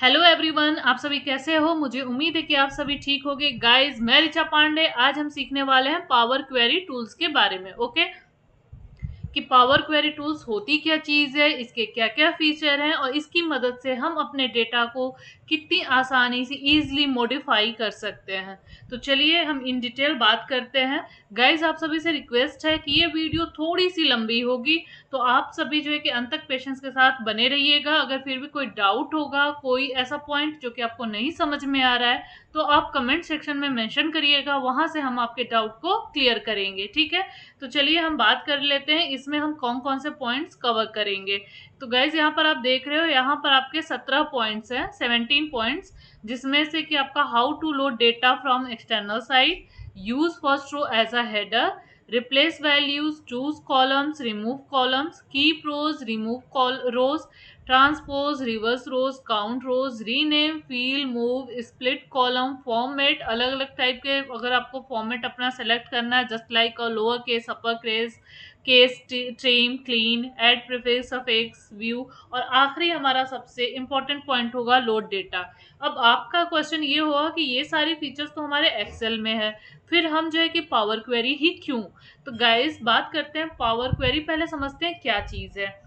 Hello everyone, आप सभी कैसे हो। मुझे उम्मीद है कि आप सभी ठीक होंगे। गाइस, मैं ऋचा पांडे। आज हम सीखने वाले हैं पावर क्वेरी टूल्स के बारे में। ओके, कि पावर क्वेरी टूल्स होती क्या चीज़ है, इसके क्या क्या फीचर हैं और इसकी मदद से हम अपने डेटा को कितनी आसानी से ईजिली मॉडिफाई कर सकते हैं। तो चलिए हम इन डिटेल बात करते हैं। गाइज, आप सभी से रिक्वेस्ट है कि ये वीडियो थोड़ी सी लंबी होगी, तो आप सभी जो है कि अंत तक पेशेंस के साथ बने रहिएगा। अगर फिर भी कोई डाउट होगा, कोई ऐसा पॉइंट जो कि आपको नहीं समझ में आ रहा है, तो आप कमेंट सेक्शन में मेंशन करिएगा, वहां से हम आपके डाउट को क्लियर करेंगे। ठीक है, तो चलिए हम बात कर लेते हैं इसमें हम कौन कौन से पॉइंट्स कवर करेंगे। तो गाइज, यहाँ पर आप देख रहे हो, यहाँ पर आपके 17 पॉइंट्स हैं, 17 पॉइंट्स, जिसमें से कि आपका how to load data from external site, use first row as a header, replace values, choose columns, remove columns, keep rows, remove rows, transpose, reverse rows, count rows, rename, fill, move, split column, format, अलग अलग type के अगर आपको format अपना select करना है, just like lower case, upper case, trim, clean, add prefix, suffix, view, और आखिरी हमारा सबसे इंपॉर्टेंट पॉइंट होगा लोड डेटा। अब आपका क्वेश्चन ये होगा कि ये सारी फीचर्स तो हमारे एक्सेल में है, फिर हम जो है कि पावर क्वेरी ही क्यों। तो गाइस, बात करते हैं पावर क्वेरी। पहले समझते हैं क्या चीज़ है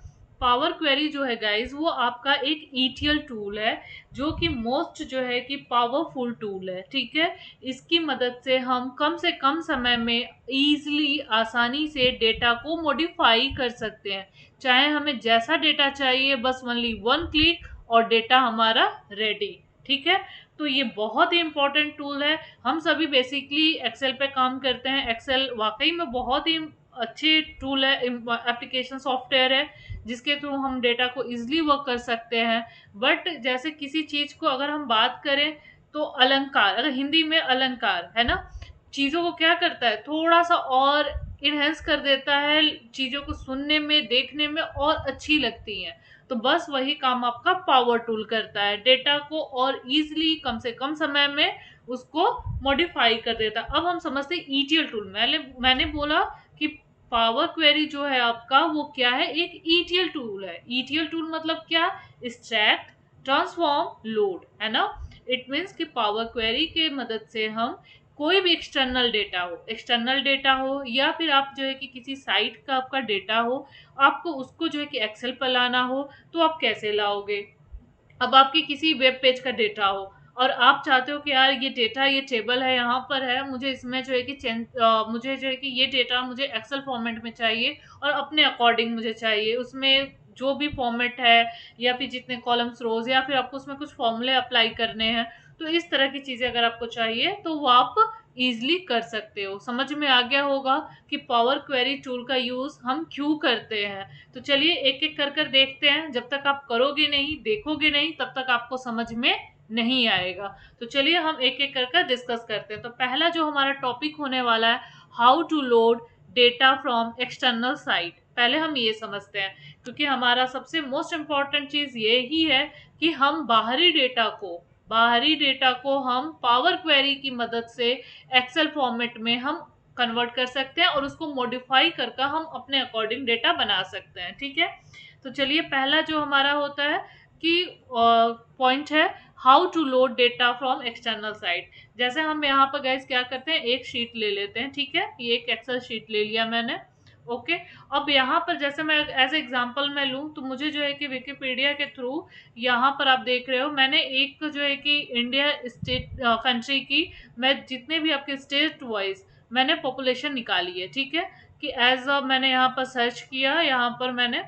पावर क्वेरी। जो है गाइस, वो आपका एक ईटीएल टूल है, जो कि मोस्ट जो है कि पावरफुल टूल है। ठीक है, इसकी मदद से कम समय में ईजिली, आसानी से डेटा को मॉडिफाई कर सकते हैं। चाहे हमें जैसा डेटा चाहिए, बस ओनली वन क्लिक और डेटा हमारा रेडी। ठीक है, तो ये बहुत ही इंपॉर्टेंट टूल है। हम सभी बेसिकली एक्सेल पे काम करते हैं। एक्सेल वाकई में बहुत ही अच्छी टूल है, एप्लीकेशन सॉफ्टवेयर है, जिसके थ्रू हम डेटा को इजिली वर्क कर सकते हैं। बट जैसे किसी चीज को अगर हम बात करें, तो अलंकार, अगर हिंदी में अलंकार है ना, चीजों को क्या करता है, थोड़ा सा और इनहेंस कर देता है, चीजों को सुनने में, देखने में और अच्छी लगती हैं। तो बस वही काम आपका पावर टूल करता है, डेटा को और इजिली कम से कम समय में उसको मॉडिफाई कर देता है। अब हम समझते हैं ईटीएल टूल। मैंने बोला कि पावर क्वेरी जो है आपका, वो क्या है, एक ईटीएल टूल है। ईटीएल टूल मतलब क्या, एक्सट्रैक्ट, ट्रांसफॉर्म, लोड, है ना। इट मीन्स कि पावर क्वेरी के मदद से हम कोई भी एक्सटर्नल डेटा हो या फिर आप जो है कि किसी साइट का आपका डेटा हो, आपको उसको जो है कि एक्सेल पर लाना हो, तो आप कैसे लाओगे। अब आपकी किसी वेब पेज का डेटा हो और आप चाहते हो कि यार ये डेटा, ये टेबल है, यहाँ पर है, मुझे इसमें जो है कि मुझे जो है कि ये डेटा मुझे एक्सेल फॉर्मेट में चाहिए और अपने अकॉर्डिंग मुझे चाहिए, उसमें जो भी फॉर्मेट है, या फिर जितने कॉलम्स, रोज, या फिर आपको उसमें कुछ फॉर्मूले अप्लाई करने हैं। तो इस तरह की चीजें अगर आपको चाहिए, तो वो आप इजिली कर सकते हो। समझ में आ गया होगा कि पावर क्वेरी टूल का यूज हम क्यों करते हैं। तो चलिए एक एक कर देखते हैं। जब तक आप करोगे नहीं, देखोगे नहीं, तब तक आपको समझ में नहीं आएगा। तो चलिए हम एक एक कर डिस्कस करते हैं। तो पहला जो हमारा टॉपिक होने वाला है, how to load data from external site. पहले हम ये समझते हैं, क्योंकि हमारा सबसे मोस्ट इम्पॉर्टेंट चीज ये ही है कि हम बाहरी डेटा को हम पावर क्वेरी की मदद से एक्सेल फॉर्मेट में हम कन्वर्ट कर सकते हैं और उसको मॉडिफाई करके हम अपने अकॉर्डिंग डेटा बना सकते हैं। ठीक है, तो चलिए पहला जो हमारा होता है कि पॉइंट है, how to load data from external site. जैसे हम यहाँ पर गाइस क्या करते हैं, एक शीट ले लेते हैं। ठीक है, ये एक एक्सेल शीट ले लिया मैंने। ओके, अब यहाँ पर जैसे मैं एज एग्जांपल में लूँ, तो मुझे जो है कि विकिपीडिया के थ्रू, यहाँ पर आप देख रहे हो, मैंने एक जो है कि इंडिया स्टेट कंट्री की, मैं जितने भी आपके स्टेट वाइज मैंने पॉपुलेशन निकाली है। ठीक है, कि एज अ मैंने यहाँ पर सर्च किया, यहाँ पर मैंने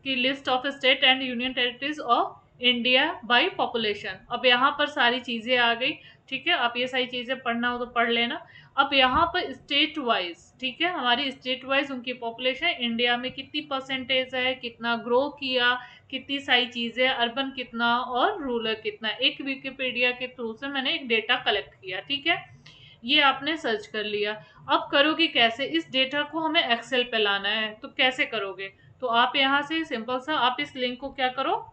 कि list of state and union territories of India by population. अब यहाँ पर सारी चीज़ें आ गई। ठीक है, आप ये सारी चीज़ें पढ़ना हो तो पढ़ लेना। अब यहाँ पर स्टेट वाइज, ठीक है, हमारी स्टेट वाइज उनकी पॉपुलेशन इंडिया में कितनी परसेंटेज है, कितना ग्रो किया, कितनी सारी चीज़ें, अर्बन कितना और रूरल कितना, एक विकिपीडिया के थ्रू से मैंने एक डेटा कलेक्ट किया। ठीक है, ये आपने सर्च कर लिया। अब करोगे कैसे, इस डेटा को हमें एक्सेल पे लाना है, तो कैसे करोगे। तो आप यहाँ से सिंपल सा आप इस लिंक को क्या करो,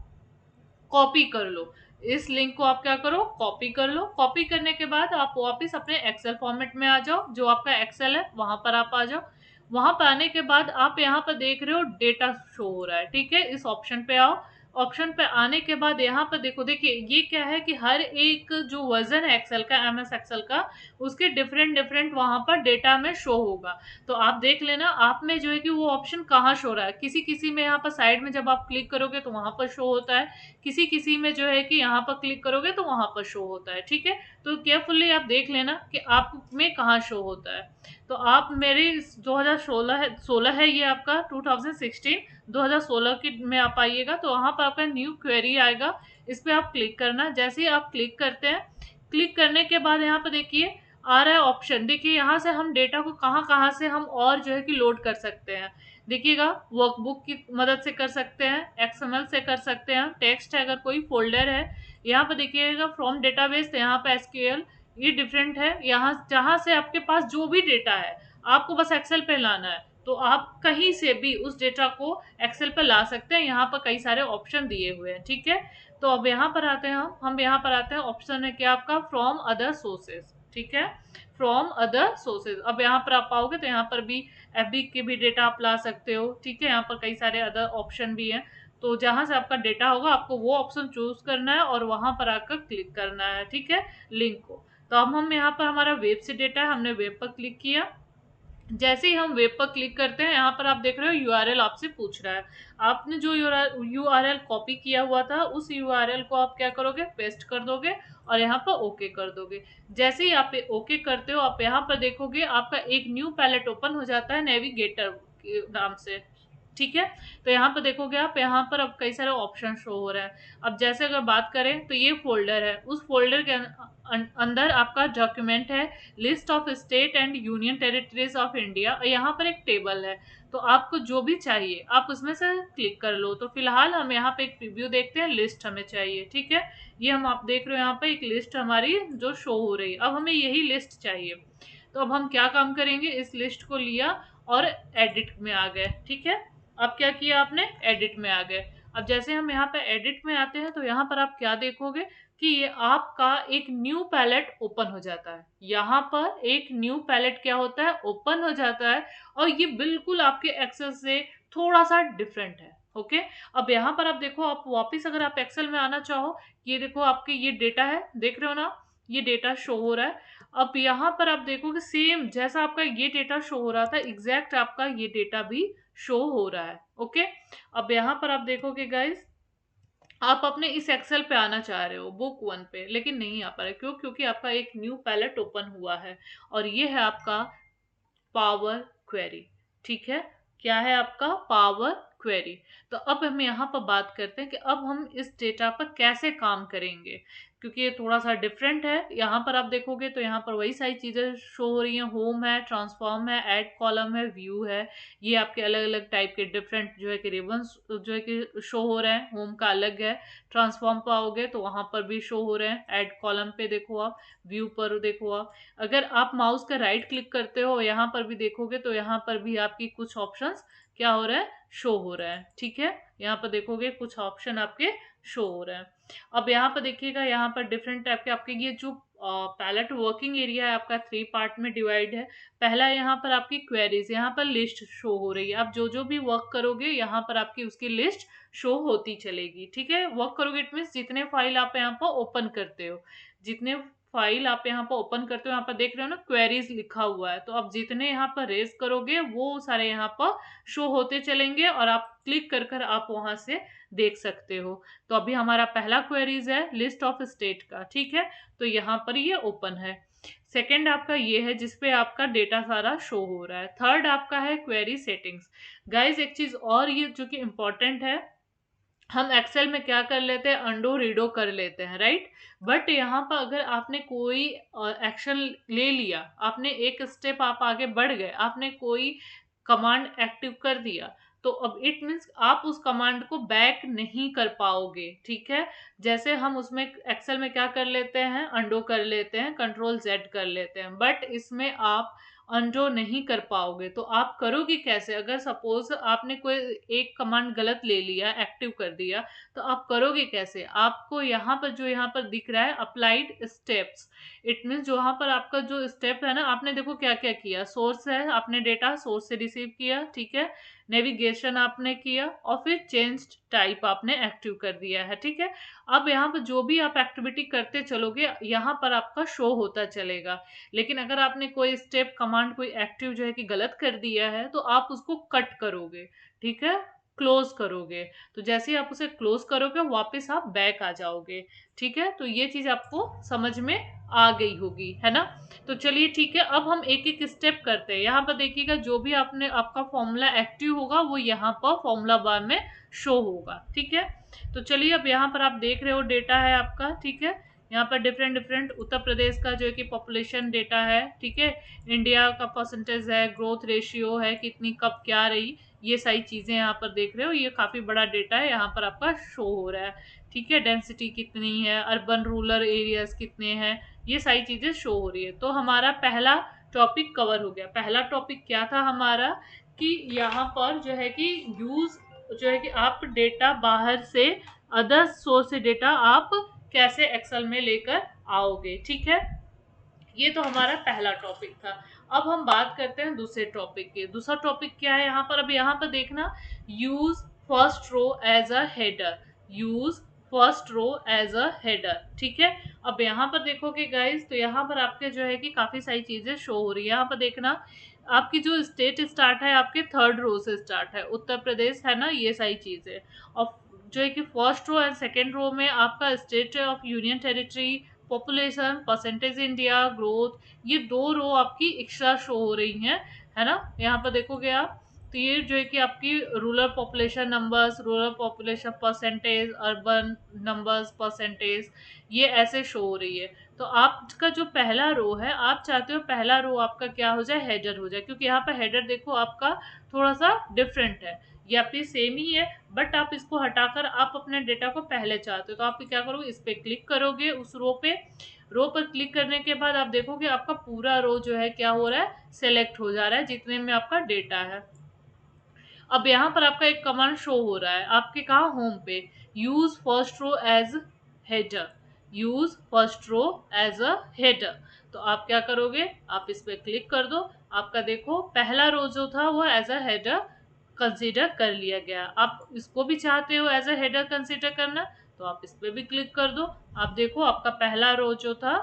कॉपी कर लो। इस लिंक को आप क्या करो, कॉपी कर लो। कॉपी करने के बाद आप वापस अपने एक्सेल फॉर्मेट में आ जाओ, जो आपका एक्सेल है वहां पर आप आ जाओ। वहां पर आने के बाद आप यहाँ पर देख रहे हो डेटा शो हो रहा है। ठीक है, इस ऑप्शन पे आओ। ऑप्शन पे आने के बाद यहाँ पर देखो, देखिए ये क्या है कि हर एक जो वर्जन है एक्सेल का, एमएस एक्सेल का, उसके डिफरेंट डिफरेंट वहां पर डेटा में शो होगा। तो आप देख लेना आप में जो है कि वो ऑप्शन कहाँ शो रहा है। किसी किसी में यहाँ पर साइड में जब आप क्लिक करोगे तो वहां पर शो होता है, किसी किसी में जो है कि यहाँ पर क्लिक करोगे तो वहां पर शो होता है। ठीक है, तो केयरफुली आप देख लेना कि आप में कहाँ शो होता है। तो आप मेरे 2016 है ये आपका 2016, 2016 की में आप आइएगा तो वहां पर आपका न्यू क्वेरी आएगा, इस पे आप क्लिक करना। जैसे ही आप क्लिक करते हैं, क्लिक करने के बाद यहाँ पे देखिए आ रहा है ऑप्शन। देखिए यहाँ से हम डेटा को कहाँ कहाँ से हम और जो है कि लोड कर सकते हैं। देखिएगा वर्कबुक की मदद से कर सकते हैं, एक्सएमएल से कर सकते हैं, टेक्स्ट है अगर कोई फोल्डर है। यहाँ पे देखिएगा फ्रॉम डेटाबेस, तो यहाँ पे एसक्यूएल, ये डिफरेंट है। यहाँ जहाँ से आपके पास जो भी डेटा है आपको बस एक्सेल पे लाना है, तो आप कहीं से भी उस डेटा को एक्सेल पे ला सकते हैं। यहाँ पर कई सारे ऑप्शन दिए हुए हैं। ठीक है, तो अब यहाँ पर आते हैं हम यहाँ पर आते हैं, ऑप्शन है क्या आपका, फ्रॉम अदर सोर्सेज। ठीक है, फ्रॉम अदर सोर्सेज। अब यहाँ पर आप पाओगे तो यहाँ पर भी एफबी के भी डेटा आप ला सकते हो। ठीक है, यहाँ पर कई सारे अदर ऑप्शन भी हैं। तो जहां से आपका डेटा होगा आपको वो ऑप्शन चूज करना है और वहां पर आकर क्लिक करना है। ठीक है, लिंक को। तो अब हम यहाँ पर हमारा वेब से डेटा है, हमने वेब पर क्लिक किया। जैसे ही हम वेब पर क्लिक करते हैं, यहाँ पर आप देख रहे हो यूआरएल आपसे पूछ रहा है। आपने जो यूआरएल कॉपी किया हुआ था उस यूआरएल को आप क्या करोगे, पेस्ट कर दोगे और यहाँ पर ओके कर दोगे। जैसे ही आप ओके करते हो, आप यहाँ पर देखोगे आपका एक न्यू पैलेट ओपन हो जाता है नेविगेटर के नाम से। ठीक है, तो यहाँ पर देखोगे आप, यहाँ पर अब कई सारे ऑप्शन शो हो रहे हैं। अब जैसे अगर बात करें तो ये फोल्डर है, उस फोल्डर के अंदर आपका डॉक्यूमेंट है, list of state and union territories of India, और यहाँ पर एक टेबल है। तो आपको जो भी चाहिए आप उसमें से क्लिक कर लो। तो फिलहाल हम यहाँ पे एक प्रीव्यू देखते हैं, लिस्ट हमें चाहिए। ठीक है, ये हम आप देख रहे हो यहाँ पे एक लिस्ट हमारी जो शो हो रही है। अब हमें यही लिस्ट चाहिए, तो अब हम क्या काम करेंगे, इस लिस्ट को लिया और एडिट में आ गए। ठीक है, अब क्या किया आपने, एडिट में आ गए। अब जैसे हम यहाँ पे एडिट में आते हैं तो यहाँ पर आप क्या देखोगे कि ये आपका एक न्यू पैलेट ओपन हो जाता है। यहाँ पर एक न्यू पैलेट क्या होता है, ओपन हो जाता है, और ये बिल्कुल आपके एक्सेल से थोड़ा सा डिफरेंट है। ओके, अब यहाँ पर आप देखो, आप वापस अगर आप एक्सेल में आना चाहो, ये देखो आपके ये डेटा है, देख रहे हो ना, ये डेटा शो हो रहा है। अब यहाँ पर आप देखोगे सेम जैसा आपका ये डेटा शो हो रहा था, एग्जैक्ट आपका ये डेटा भी शो हो रहा है। ओके, अब यहाँ पर आप देखोगे गाइस, आप अपने इस एक्सेल पे आना चाह रहे हो बुक 1 पे, लेकिन नहीं आ पा रहे। क्यों? क्योंकि आपका एक न्यू पैलेट ओपन हुआ है और ये है आपका पावर क्वेरी। ठीक है, क्या है आपका, पावर क्वेरी। तो अब हम यहाँ पर बात करते हैं कि अब हम इस डेटा पर कैसे काम करेंगे, क्योंकि ये थोड़ा सा डिफरेंट है। यहाँ पर आप देखोगे तो यहाँ पर वही सारी चीजें शो हो रही हैं, होम है, ट्रांसफॉर्म है, ऐड कॉलम है, व्यू है। ये आपके अलग अलग टाइप के डिफरेंट जो है कि रिबन्स जो है कि शो हो रहे हैं। होम का अलग है, ट्रांसफॉर्म पर आओगे तो वहां पर भी शो हो रहे हैं, ऐड कॉलम पे देखो आप, व्यू पर देखो आप। अगर आप माउस का राइट क्लिक करते हो यहाँ पर भी देखोगे तो यहाँ पर भी आपकी कुछ ऑप्शंस क्या हो रहा है, शो हो रहा है। ठीक है, यहाँ पर देखोगे कुछ ऑप्शन आपके शो हो रहे हैं। अब यहाँ पर देखिएगा, यहाँ पर डिफरेंट टाइप के आपके ये जो पैलेट वर्किंग एरिया है आपका 3 पार्ट में डिवाइड है। पहला यहाँ पर आपकी क्वेरीज, यहाँ पर लिस्ट शो हो रही है। आप जो जो भी वर्क करोगे यहाँ पर आपकी उसकी लिस्ट शो होती चलेगी। ठीक है, वर्क करोगे इट मीन्स जितने फाइल आप यहाँ पर ओपन करते हो, जितने फाइल आप यहाँ पर ओपन करते हो, यहाँ पर देख रहे हो ना क्वेरीज लिखा हुआ है, तो आप जितने यहाँ पर रेज करोगे वो सारे यहाँ पर शो होते चलेंगे और आप क्लिक कर कर आप वहां से देख सकते हो। तो अभी हमारा पहला क्वेरीज है लिस्ट ऑफ स्टेट का। ठीक है, तो यहाँ पर ये ओपन है। सेकेंड आपका ये है जिसपे आपका डेटा सारा शो हो रहा है। थर्ड आपका है क्वेरी सेटिंग्स। गाइज एक चीज और ये जो कि इम्पोर्टेंट है, हम एक्सेल में क्या कर लेते हैं, अंडो रीडो कर लेते हैं, राइट। बट यहाँ पर अगर आपने कोई एक्शन ले लिया, आपने एक स्टेप आप आगे बढ़ गए, आपने कोई कमांड एक्टिव कर दिया, तो अब इट मीन्स आप उस कमांड को बैक नहीं कर पाओगे। ठीक है, जैसे हम उसमें एक्सेल में क्या कर लेते हैं, अंडो कर लेते हैं, कंट्रोल जेड कर लेते हैं, बट इसमें आप अनडू नहीं कर पाओगे। तो आप करोगे कैसे? अगर सपोज आपने कोई एक कमांड गलत ले लिया, एक्टिव कर दिया, तो आप करोगे कैसे? आपको यहाँ पर दिख रहा है अप्लाइड स्टेप्स, इट मीन जो यहाँ पर आपका जो स्टेप है ना, आपने देखो क्या क्या किया। सोर्स है, आपने डेटा सोर्स से रिसीव किया, ठीक है, नेविगेशन आपने किया, और फिर चेंज टाइप आपने एक्टिव कर दिया है, ठीक है। अब यहाँ पर जो भी आप एक्टिविटी करते चलोगे यहाँ पर आपका शो होता चलेगा। लेकिन अगर आपने कोई स्टेप कमांड कोई एक्टिव जो है कि गलत कर दिया है, तो आप उसको कट करोगे, ठीक है, क्लोज करोगे। तो जैसे ही आप उसे क्लोज करोगे वापस आप बैक आ जाओगे, ठीक है। तो ये चीज आपको समझ में आ गई होगी, है ना। तो चलिए ठीक है, अब हम एक एक स्टेप करते हैं। यहाँ पर देखिएगा जो भी आपने आपका फॉर्मूला एक्टिव होगा वो यहाँ पर फॉर्मूला बार में शो होगा, ठीक है। तो चलिए अब यहाँ पर आप देख रहे हो डेटा है आपका, ठीक है। यहाँ पर डिफरेंट डिफरेंट उत्तर प्रदेश का जो है कि पॉपुलेशन डेटा है, ठीक है, इंडिया का परसेंटेज है, ग्रोथ रेशियो है, कितनी कब क्या रही, ये सारी चीजें यहाँ पर देख रहे हो। ये काफी बड़ा डेटा है, यहाँ पर आपका शो हो रहा है, ठीक है। डेंसिटी कितनी है, अर्बन रूरल एरियाज कितने हैं, ये सारी चीजें शो हो रही है। तो हमारा पहला टॉपिक कवर हो गया। पहला टॉपिक क्या था हमारा, कि यहाँ पर जो है कि यूज जो है कि आप डेटा बाहर से अदर सोर्स से डेटा आप कैसे एक्सेल में लेकर आओगे, ठीक है। ये तो हमारा पहला टॉपिक था। अब हम बात करते हैं दूसरे टॉपिक की। दूसरा टॉपिक क्या है यहाँ पर? अब यहाँ पर देखना, use first row as a header, use first row as a header, ठीक है। अब यहाँ पर देखोगे गाइस, तो यहाँ पर आपके जो है कि काफी सारी चीजें शो हो रही है। यहाँ पर देखना, आपकी जो स्टेट स्टार्ट है आपके थर्ड रो से स्टार्ट है, उत्तर प्रदेश है ना, ये सारी चीजें। और जो है कि first row and second row में आपका state of union territory, population, percentage India, growth, ये दो रो आपकी एक्स्ट्रा शो हो रही हैं, है ना। यहाँ पर देखोगे आप, तो ये जो है कि आपकी rural population numbers, rural population percentage, urban numbers percentage, ये ऐसे शो हो रही है। तो आपका जो पहला रो है, आप चाहते हो पहला रो आपका क्या हो जाए, हेडर हो जाए, क्योंकि यहाँ पर हेडर देखो आपका थोड़ा सा डिफरेंट है। ये आपकी सेम ही है, बट आप इसको हटाकर आप अपने डेटा को पहले चाहते हो, तो आप क्या करोगे, इस पे क्लिक करोगे, उस रो पे। रो पर क्लिक करने के बाद आप देखोगे आपका पूरा रो जो है क्या हो रहा है, सेलेक्ट हो जा रहा है, जितने में आपका डेटा है। अब यहाँ पर आपका एक कमांड शो हो रहा है आपके कहाँ, होम पे, use first row as header, use first row as a header. तो आप क्या करोगे, आप इस पे क्लिक कर दो। आपका देखो पहला रो जो था वो एज अ हेडर कंसीडर कर लिया गया। आप इसको भी चाहते हो एज अ हेडर कंसीडर करना, तो आप इस पे भी क्लिक कर दो। आप देखो आपका पहला रो जो था,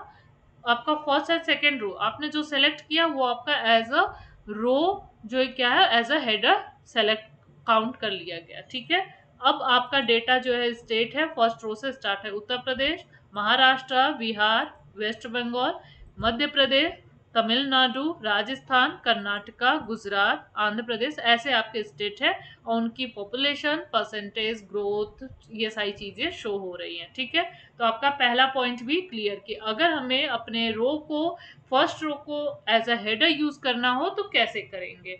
आपका फर्स्ट एंड सेकेंड रो आपने जो सेलेक्ट किया वो आपका एज अ रो जो क्या है, as a header select count कर लिया गया, ठीक है। अब आपका डेटा जो है स्टेट है, फर्स्ट रो से स्टार्ट है, उत्तर प्रदेश, महाराष्ट्र, बिहार, वेस्ट बंगाल, मध्य प्रदेश, तमिलनाडु, राजस्थान, कर्नाटका, गुजरात, आंध्र प्रदेश, ऐसे आपके स्टेट है, और उनकी पॉपुलेशन, परसेंटेज, ग्रोथ, ये सारी चीजें शो हो रही हैं, ठीक है। तो आपका पहला पॉइंट भी क्लियर, कि अगर हमें अपने रो को, फर्स्ट रो को एज अ हेडर यूज करना हो तो कैसे करेंगे।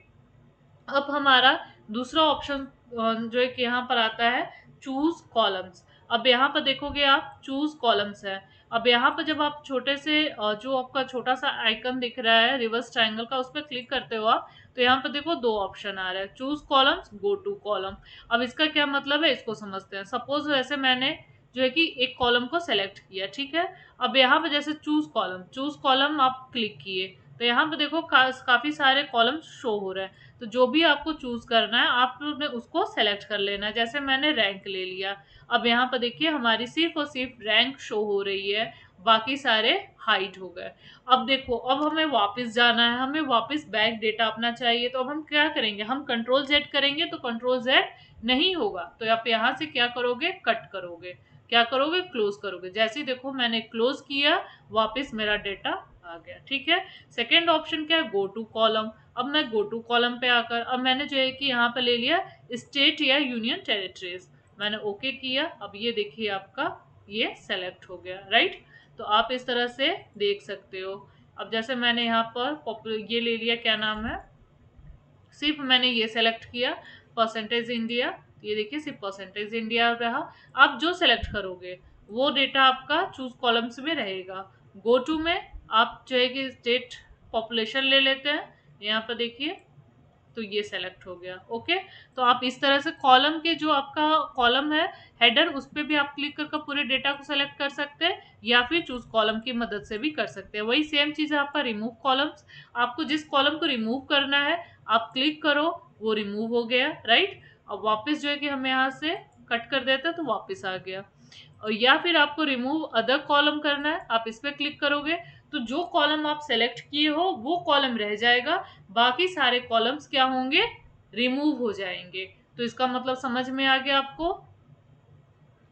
अब हमारा दूसरा ऑप्शन जो है कि यहाँ पर आता है, चूज कॉलम्स। अब यहाँ पर देखोगे आप, चूज कॉलम्स है। अब यहाँ पर जब आप छोटे से जो आपका छोटा सा आइकन दिख रहा है रिवर्स ट्रायंगल का, उस पर क्लिक करते हो आप, तो यहाँ पर देखो दो ऑप्शन आ रहा है, choose columns, go to column. अब इसका क्या मतलब है, इसको समझते हैं। सपोज वैसे मैंने जो है कि एक कॉलम को सेलेक्ट किया, ठीक है। अब यहाँ पर जैसे चूज कॉलम आप क्लिक किए, तो यहाँ पे देखो काफी सारे कॉलम शो हो रहे हैं। तो जो भी आपको चूज करना है आपने उसको सेलेक्ट कर लेना है। जैसे मैंने रैंक ले लिया, अब यहाँ पर देखिए हमारी सिर्फ और सिर्फ रैंक शो हो रही है, बाकी सारे हाइड हो गए। अब देखो, अब हमें वापस जाना है, हमें वापस बैक डेटा अपना चाहिए, तो अब हम क्या करेंगे, हम कंट्रोल जेड करेंगे, तो कंट्रोल जेड नहीं होगा, तो आप यहाँ से क्या करोगे, कट करोगे, क्या करोगे, क्लोज करोगे। जैसे ही देखो मैंने क्लोज किया, वापस मेरा डेटा आ गया, ठीक है। सेकेंड ऑप्शन क्या है, गो टू कॉलम। अब मैं गो टू कॉलम पे आकर, अब मैंने जो है कि यहाँ पे ले लिया स्टेट या यूनियन टेरिटरीज, मैंने ओके किया। अब ये देखिए आपका ये सेलेक्ट हो गया, राइट। तो आप इस तरह से देख सकते हो। अब जैसे मैंने यहाँ पर ये ले लिया, क्या नाम है, सिर्फ मैंने ये सेलेक्ट किया, परसेंटेज इंडिया, ये देखिए सिर्फ परसेंटेज इंडिया रहा। आप जो सेलेक्ट करोगे वो डेटा आपका चूज कॉलम्स में रहेगा। गो टू में आप जो है कि स्टेट पॉपुलेशन ले लेते हैं, यहाँ पर देखिए, तो ये सेलेक्ट हो गया। ओके, तो आप इस तरह से कॉलम के जो आपका कॉलम है हेडर, उस पर भी आप क्लिक करके पूरे डेटा को सेलेक्ट कर सकते हैं, या फिर चूज कॉलम की मदद से भी कर सकते हैं। वही सेम चीज है आपका रिमूव कॉलम्स। आपको जिस कॉलम को रिमूव करना है आप क्लिक करो, वो रिमूव हो गया, राइट। अब वापस जो है कि हम यहाँ से कट कर देते हैं तो वापस आ गया। और या फिर आपको रिमूव अदर कॉलम करना है, आप इस पर क्लिक करोगे तो जो कॉलम आप सेलेक्ट किए हो वो कॉलम रह जाएगा, बाकी सारे कॉलम्स क्या होंगे, रिमूव हो जाएंगे। तो इसका मतलब समझ में आ गया आपको।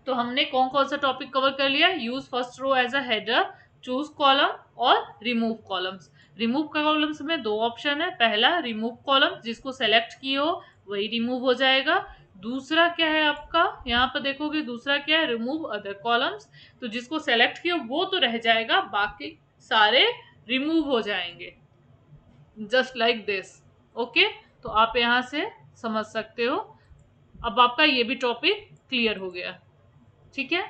तो हमने कौन कौन सा टॉपिक कवर कर लिया, use first row as a header, choose column और रिमूव कॉलम्स। रिमूव कॉलम्स में दो ऑप्शन है, पहला रिमूव कॉलम जिसको सेलेक्ट किए हो वही रिमूव हो जाएगा। दूसरा क्या है आपका, यहाँ पर देखोगे दूसरा क्या है, रिमूव अदर कॉलम्स, तो जिसको सेलेक्ट किए वो तो रह जाएगा, बाकी सारे रिमूव हो जाएंगे, जस्ट लाइक दिस। ओके, तो आप यहाँ से समझ सकते हो। अब आपका ये भी टॉपिक क्लियर हो गया, ठीक है।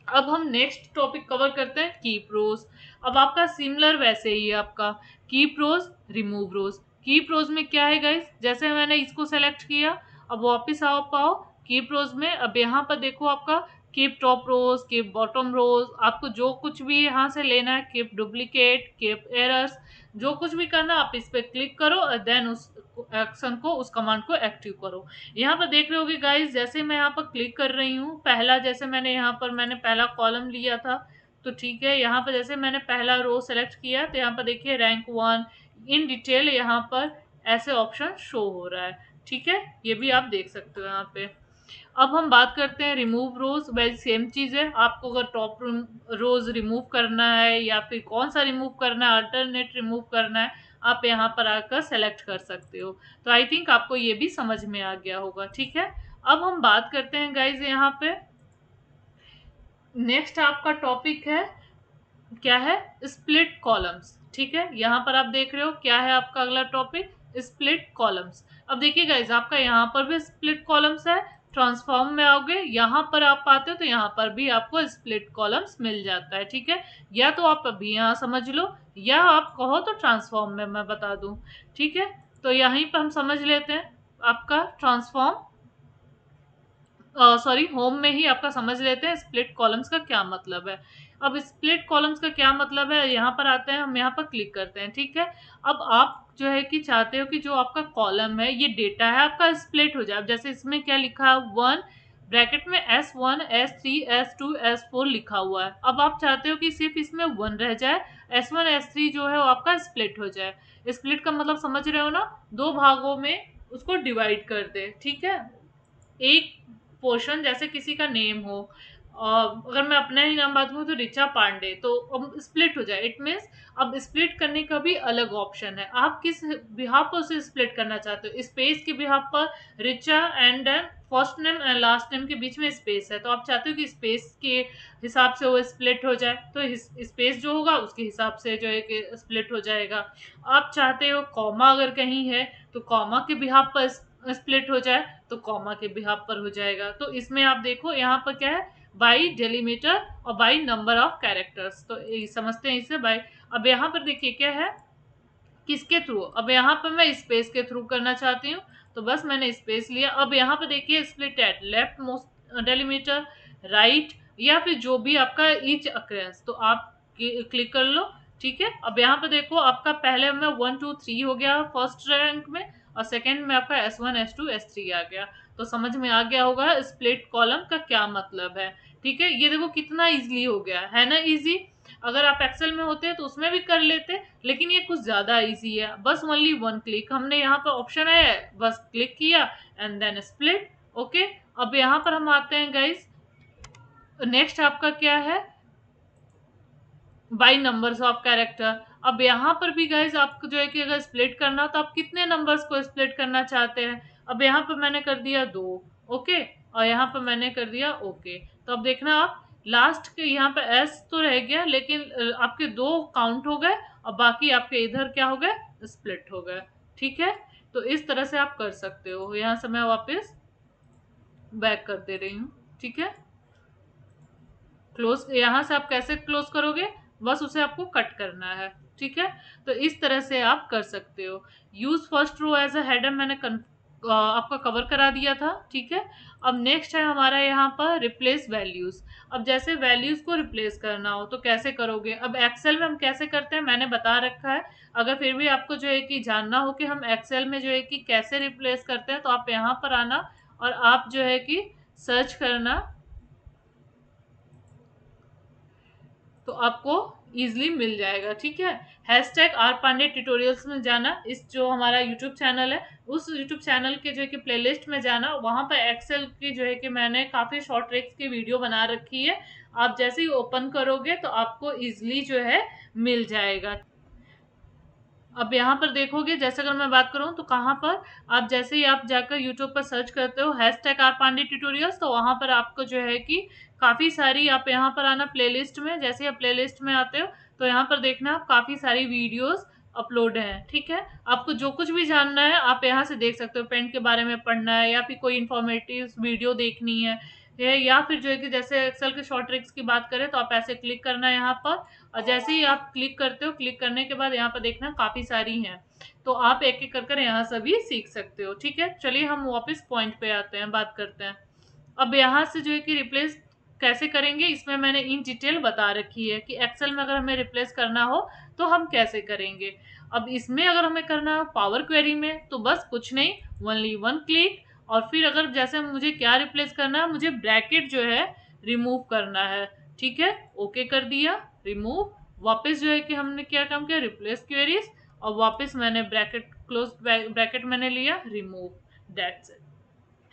अब हम नेक्स्ट टॉपिक कवर करते हैं, कीप रोज। अब आपका सिमिलर वैसे ही है आपका, कीप रोज रिमूव रोज। कीप रोज में क्या है गाइस, जैसे मैंने इसको सेलेक्ट किया, अब वापस आओ पाओ कीप रोज में। अब यहाँ पर देखो आपका कीप टॉप रोज, कीप बॉटम रोज, आपको जो कुछ भी यहाँ से लेना है, कीप डुप्लीकेट, कीप एरर्स, जो कुछ भी करना आप इस पे क्लिक करो और देन उस एक्शन को, उस कमांड को एक्टिव करो। यहाँ पर देख रहे होगे गाइस, जैसे मैं यहाँ पर क्लिक कर रही हूँ, पहला जैसे मैंने पहला कॉलम लिया था, तो ठीक है, यहाँ पर जैसे मैंने पहला रो सेलेक्ट किया तो यहाँ पर देखिए रैंक 1 इन डिटेल यहाँ पर ऐसे ऑप्शन शो हो रहा है, ठीक है, ये भी आप देख सकते हो यहाँ पे। अब हम बात करते हैं रिमूव रोज। वैसे सेम चीज है, आपको अगर टॉप रोज रिमूव करना है या फिर कौन सा रिमूव करना है, अल्टरनेट रिमूव करना है, आप यहाँ पर आकर सेलेक्ट कर सकते हो। तो आई थिंक आपको ये भी समझ में आ गया होगा, ठीक है। अब हम बात करते हैं गाइज यहाँ पे, नेक्स्ट आपका टॉपिक है, क्या है, स्प्लिट कॉलम्स, ठीक है। यहाँ पर आप देख रहे हो क्या है आपका अगला टॉपिक, स्प्लिट कॉलम्स। अब देखिए गाइज, आपका यहाँ पर भी स्प्लिट कॉलम्स है, ट्रांसफॉर्म में आओगे यहाँ पर आप पाते हो तो यहाँ पर भी आपको स्प्लिट कॉलम्स मिल जाता है, ठीक है। या तो आप अभी यहाँ समझ लो, या आप कहो तो ट्रांसफॉर्म में मैं बता दूं, ठीक है। तो यहीं पर हम समझ लेते हैं आपका ट्रांसफॉर्म, सॉरी होम में ही आपका समझ लेते हैं स्प्लिट कॉलम्स का क्या मतलब है। अब स्प्लिट कॉलम्स का क्या मतलब है, यहाँ पर आते हैं, हम यहाँ पर क्लिक करते हैं, ठीक है। अब आप जो है कि चाहते हो कि जो आपका कॉलम है, ये डेटा है आपका, स्प्लिट हो जाए। अब जैसे इसमें क्या लिखा है, 1 ब्रैकेट में S1 S3 S2 S4 लिखा हुआ है। अब आप चाहते हो कि सिर्फ इसमें 1 रह जाए, S1 S3 जो है वो आपका स्प्लिट हो जाए। स्प्लिट का मतलब समझ रहे हो ना, दो भागों में उसको डिवाइड कर दे, ठीक है। एक पोर्शन जैसे किसी का नेम हो, अगर मैं अपना ही नाम बात करूँ तो रिचा पांडे, तो अब स्प्लिट हो जाए, इट मीन्स अब स्प्लिट करने का भी अलग ऑप्शन है, आप किस बिहाफ पर उसे स्प्लिट करना चाहते हो। स्पेस के बिहाफ पर Richa and first name and last name के बीच में स्पेस है, तो आप चाहते हो कि स्पेस के हिसाब से वो स्प्लिट हो जाए, तो स्पेस जो होगा उसके हिसाब से जो है कि स्प्लिट हो जाएगा। आप चाहते हो कॉमा अगर कहीं है तो कॉमा के बिहाफ पर स्प्लिट हो जाए, तो कॉमा के बिहाफ पर हो जाएगा। तो इसमें आप देखो यहाँ पर क्या है, बाई डेलीमीटर और बाई नंबर ऑफ कैरेक्टर्स, तो समझते हैं इसे बाई। अब यहाँ पर देखिए क्या है, किसके थ्रू, अब यहाँ पर मैं स्पेस के थ्रू करना चाहती हूँ, तो बस मैंने स्पेस लिया। अब यहाँ पर देखिए split at left most delimiter, right, या फिर जो भी आपका ईच अक्रेंस, तो आप क्लिक कर लो, ठीक है। अब यहाँ पे देखो आपका पहले में 1 2 3 हो गया फर्स्ट रैंक में, और सेकंड में आपका S1 S2 S3 आ गया। तो समझ में आ गया होगा स्प्लिट कॉलम का क्या मतलब है, ठीक है। ये देखो कितना इजीली हो गया है ना, इजी। अगर आप एक्सेल में होते तो उसमें भी कर लेते, लेकिन ये कुछ ज्यादा इजी है, बस ओनली 1 क्लिक, हमने यहाँ पर ऑप्शन है बस क्लिक किया एंड देन स्प्लिट। ओके, अब यहाँ पर हम आते हैं गाइस, नेक्स्ट आपका क्या है, बाई नंबर्स ऑफ कैरेक्टर। अब यहाँ पर भी गाइज आपको जो है कि अगर स्प्लिट करना हो तो आप कितने नंबर्स को स्प्लिट करना चाहते हैं। अब यहाँ पर मैंने कर दिया 2, ओके, और यहाँ पर मैंने कर दिया ओके। तो अब देखना आप लास्ट के यहाँ पे एस तो रह गया, लेकिन आपके 2 काउंट हो गए और बाकी आपके इधर क्या हो गए, स्प्लिट हो गए, ठीक है। तो इस तरह से आप कर सकते हो। यहाँ से मैं वापस बैक कर दे रही हूँ, ठीक है। क्लोज, यहाँ से आप कैसे क्लोज करोगे, बस उसे आपको कट करना है, ठीक है, तो इस तरह से आप कर सकते हो। Use first row as a header मैंने आपका कवर करा दिया था। ठीक है, अब नेक्स्ट है हमारा यहाँ पर रिप्लेस वैल्यूज। अब जैसे वैल्यूज को रिप्लेस करना हो तो कैसे करोगे? अब एक्सेल में हम कैसे करते हैं मैंने बता रखा है। अगर फिर भी आपको जो है कि जानना हो कि हम एक्सेल में जो है कि कैसे रिप्लेस करते हैं, तो आप यहाँ पर आना और आप जो है कि सर्च करना, तो आपको इजीली मिल जाएगा। ठीक है, हैशटैग आर पांडे ट्यूटोरियल्स में जाना, इस जो हमारा यूट्यूब चैनल है उस यूट्यूब चैनल के जो है कि प्लेलिस्ट में जाना, वहां पर एक्सेल की जो है कि मैंने काफी शॉर्ट ट्रिक्स की वीडियो बना रखी है। आप जैसे ही ओपन करोगे तो आपको इजीली जो है मिल जाएगा। अब यहाँ पर देखोगे, जैसे अगर मैं बात करूँ तो कहाँ पर, आप जैसे ही आप जाकर यूट्यूब पर सर्च करते हो हैशटैग आर पांडे ट्यूटोरियल्स, तो वहां पर आपको जो है कि काफी सारी, आप यहाँ पर आना प्लेलिस्ट में, जैसे ही आप प्लेलिस्ट में आते हो तो यहाँ पर देखना आप काफी सारी वीडियोस अपलोड हैं। ठीक है, आपको जो कुछ भी जानना है आप यहाँ से देख सकते हो। पेंट के बारे में पढ़ना है या फिर कोई इन्फॉर्मेटिव वीडियो देखनी है, या फिर जो है कि जैसे एक्सेल के शॉर्ट ट्रिक्स की बात करें तो आप ऐसे क्लिक करना है यहाँ पर, और जैसे ही आप क्लिक करते हो, क्लिक करने के बाद यहाँ पर देखना काफी सारी हैं, तो आप एक एक कर यहाँ सभी सीख सकते हो। ठीक है, चलिए हम वापस पॉइंट पे आते हैं, बात करते हैं। अब यहाँ से जो है कि रिप्लेस कैसे करेंगे, इसमें मैंने इन डिटेल बता रखी है कि एक्सेल में अगर हमें रिप्लेस करना हो तो हम कैसे करेंगे। अब इसमें अगर हमें करना हो पावर क्वेरी में, तो बस कुछ नहीं, ओनली वन क्लिक, और फिर अगर जैसे मुझे क्या रिप्लेस करना है, मुझे ब्रैकेट जो है रिमूव करना है। ठीक है, ओके कर दिया, रिमूव, वापस जो है कि हमने क्या काम किया, रिप्लेस क्वेरीज, और वापस मैंने ब्रैकेट क्लोज, ब्रैकेट मैंने लिया, रिमूव, दैट्स इट।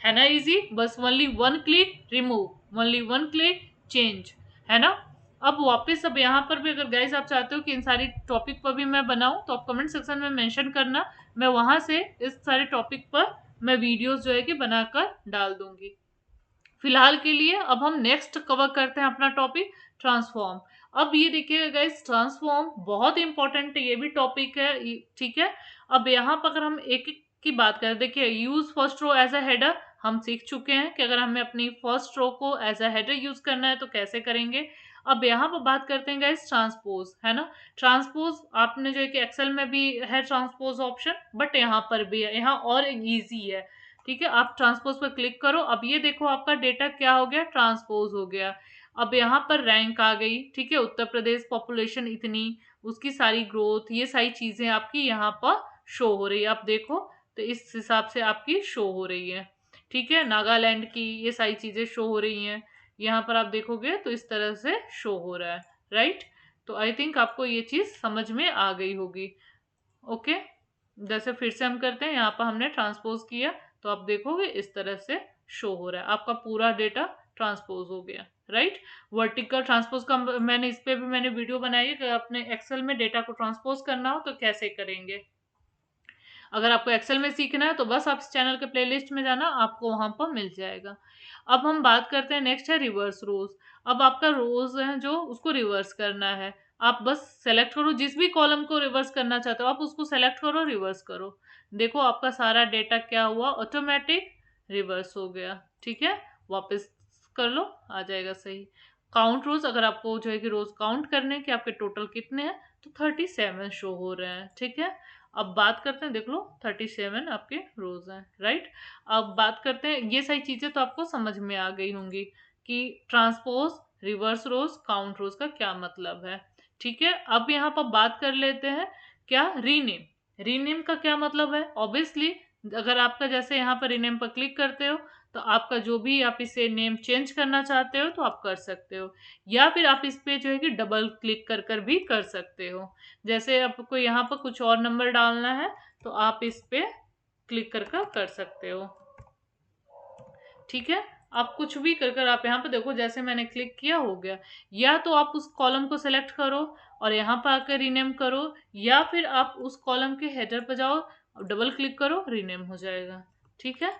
है ना इजी, बस only one click remove, only one click change, है ना। अब वापस, अब यहाँ पर भी अगर गाइस आप चाहते हो कि इन सारी टॉपिक पर भी मैं बनाऊं, तो आप कमेंट सेक्शन में मेंशन करना, मैं वहां से इस सारे टॉपिक पर मैं वीडियोस जो है कि बनाकर डाल दूंगी। फिलहाल के लिए अब हम नेक्स्ट कवर करते हैं अपना टॉपिक ट्रांसफॉर्म। अब ये देखिएगा गाइस, ट्रांसफॉर्म बहुत इंपॉर्टेंट ये भी टॉपिक है। ठीक है, अब यहाँ पर अगर हम एक एक की बात करें, देखिए use first row as a header हम सीख चुके हैं कि अगर हमें अपनी फर्स्ट रो को एज अ हेडर यूज करना है तो कैसे करेंगे। अब यहाँ पर बात करते हैं गाइस ट्रांसपोज, है ना। ट्रांसपोज आपने जो है कि एक्सेल में भी है ट्रांसपोज ऑप्शन, बट यहाँ पर भी है, यहाँ और इजी है। ठीक है, आप ट्रांसपोज पर क्लिक करो, अब ये देखो आपका डेटा क्या हो गया, ट्रांसपोज हो गया। अब यहाँ पर रैंक आ गई। ठीक है, उत्तर प्रदेश पॉपुलेशन इतनी, उसकी सारी ग्रोथ, ये सारी चीजें आपकी यहाँ पर शो हो रही है। आप देखो तो इस हिसाब से आपकी शो हो रही है। ठीक है, नागालैंड की ये सारी चीजें शो हो रही हैं, यहाँ पर आप देखोगे तो इस तरह से शो हो रहा है, राइट। तो आई थिंक आपको ये चीज समझ में आ गई होगी। ओके, जैसे फिर से हम करते हैं, यहाँ पर हमने ट्रांसपोज किया तो आप देखोगे इस तरह से शो हो रहा है, आपका पूरा डेटा ट्रांसपोज हो गया, राइट। वर्टिकल ट्रांसपोज का मैंने इस पे भी मैंने वीडियो बनाई है कि अपने एक्सेल में डेटा को ट्रांसपोज करना हो तो कैसे करेंगे। अगर आपको एक्सेल में सीखना है तो बस आप इस चैनल के प्लेलिस्ट में जाना, आपको वहां पर मिल जाएगा। अब हम बात करते हैं, नेक्स्ट है रिवर्स रोज। अब आपका रोज है जो उसको रिवर्स करना है, आप बस सेलेक्ट करो, जिस भी कॉलम को रिवर्स करना चाहते हो आप उसको सेलेक्ट करो, रिवर्स करो। देखो आपका सारा डेटा क्या हुआ, ऑटोमेटिक रिवर्स हो गया। ठीक है, वापस कर लो, आ जाएगा सही। काउंट रोज, अगर आपको जो है कि रोज काउंट करने कि आपके टोटल कितने हैं, तो 37 शो हो रहे हैं। ठीक है, अब बात करते हैं, देख लो 37 आपके रोज हैं, राइट। अब बात करते हैं, ये सारी चीजें तो आपको समझ में आ गई होंगी कि ट्रांसपोज, रिवर्स रोज, काउंट रोज का क्या मतलब है। ठीक है, अब यहाँ पर बात कर लेते हैं क्या, रीनेम। रीनेम का क्या मतलब है, ऑब्वियसली अगर आपका जैसे यहाँ पर रीनेम पर क्लिक करते हो तो आपका जो भी आप इसे नेम चेंज करना चाहते हो तो आप कर सकते हो, या फिर आप इस पे जो है कि डबल क्लिक कर कर भी कर सकते हो। जैसे आपको यहाँ पर कुछ और नंबर डालना है तो आप इस पे क्लिक कर सकते हो। ठीक है, आप कुछ भी कर आप यहाँ पे देखो, जैसे मैंने क्लिक किया हो गया। या तो आप उस कॉलम को सेलेक्ट करो और यहाँ पर आकर रीनेम करो, या फिर आप उस कॉलम के हेडर पर जाओ और डबल क्लिक करो, रीनेम हो जाएगा। ठीक है,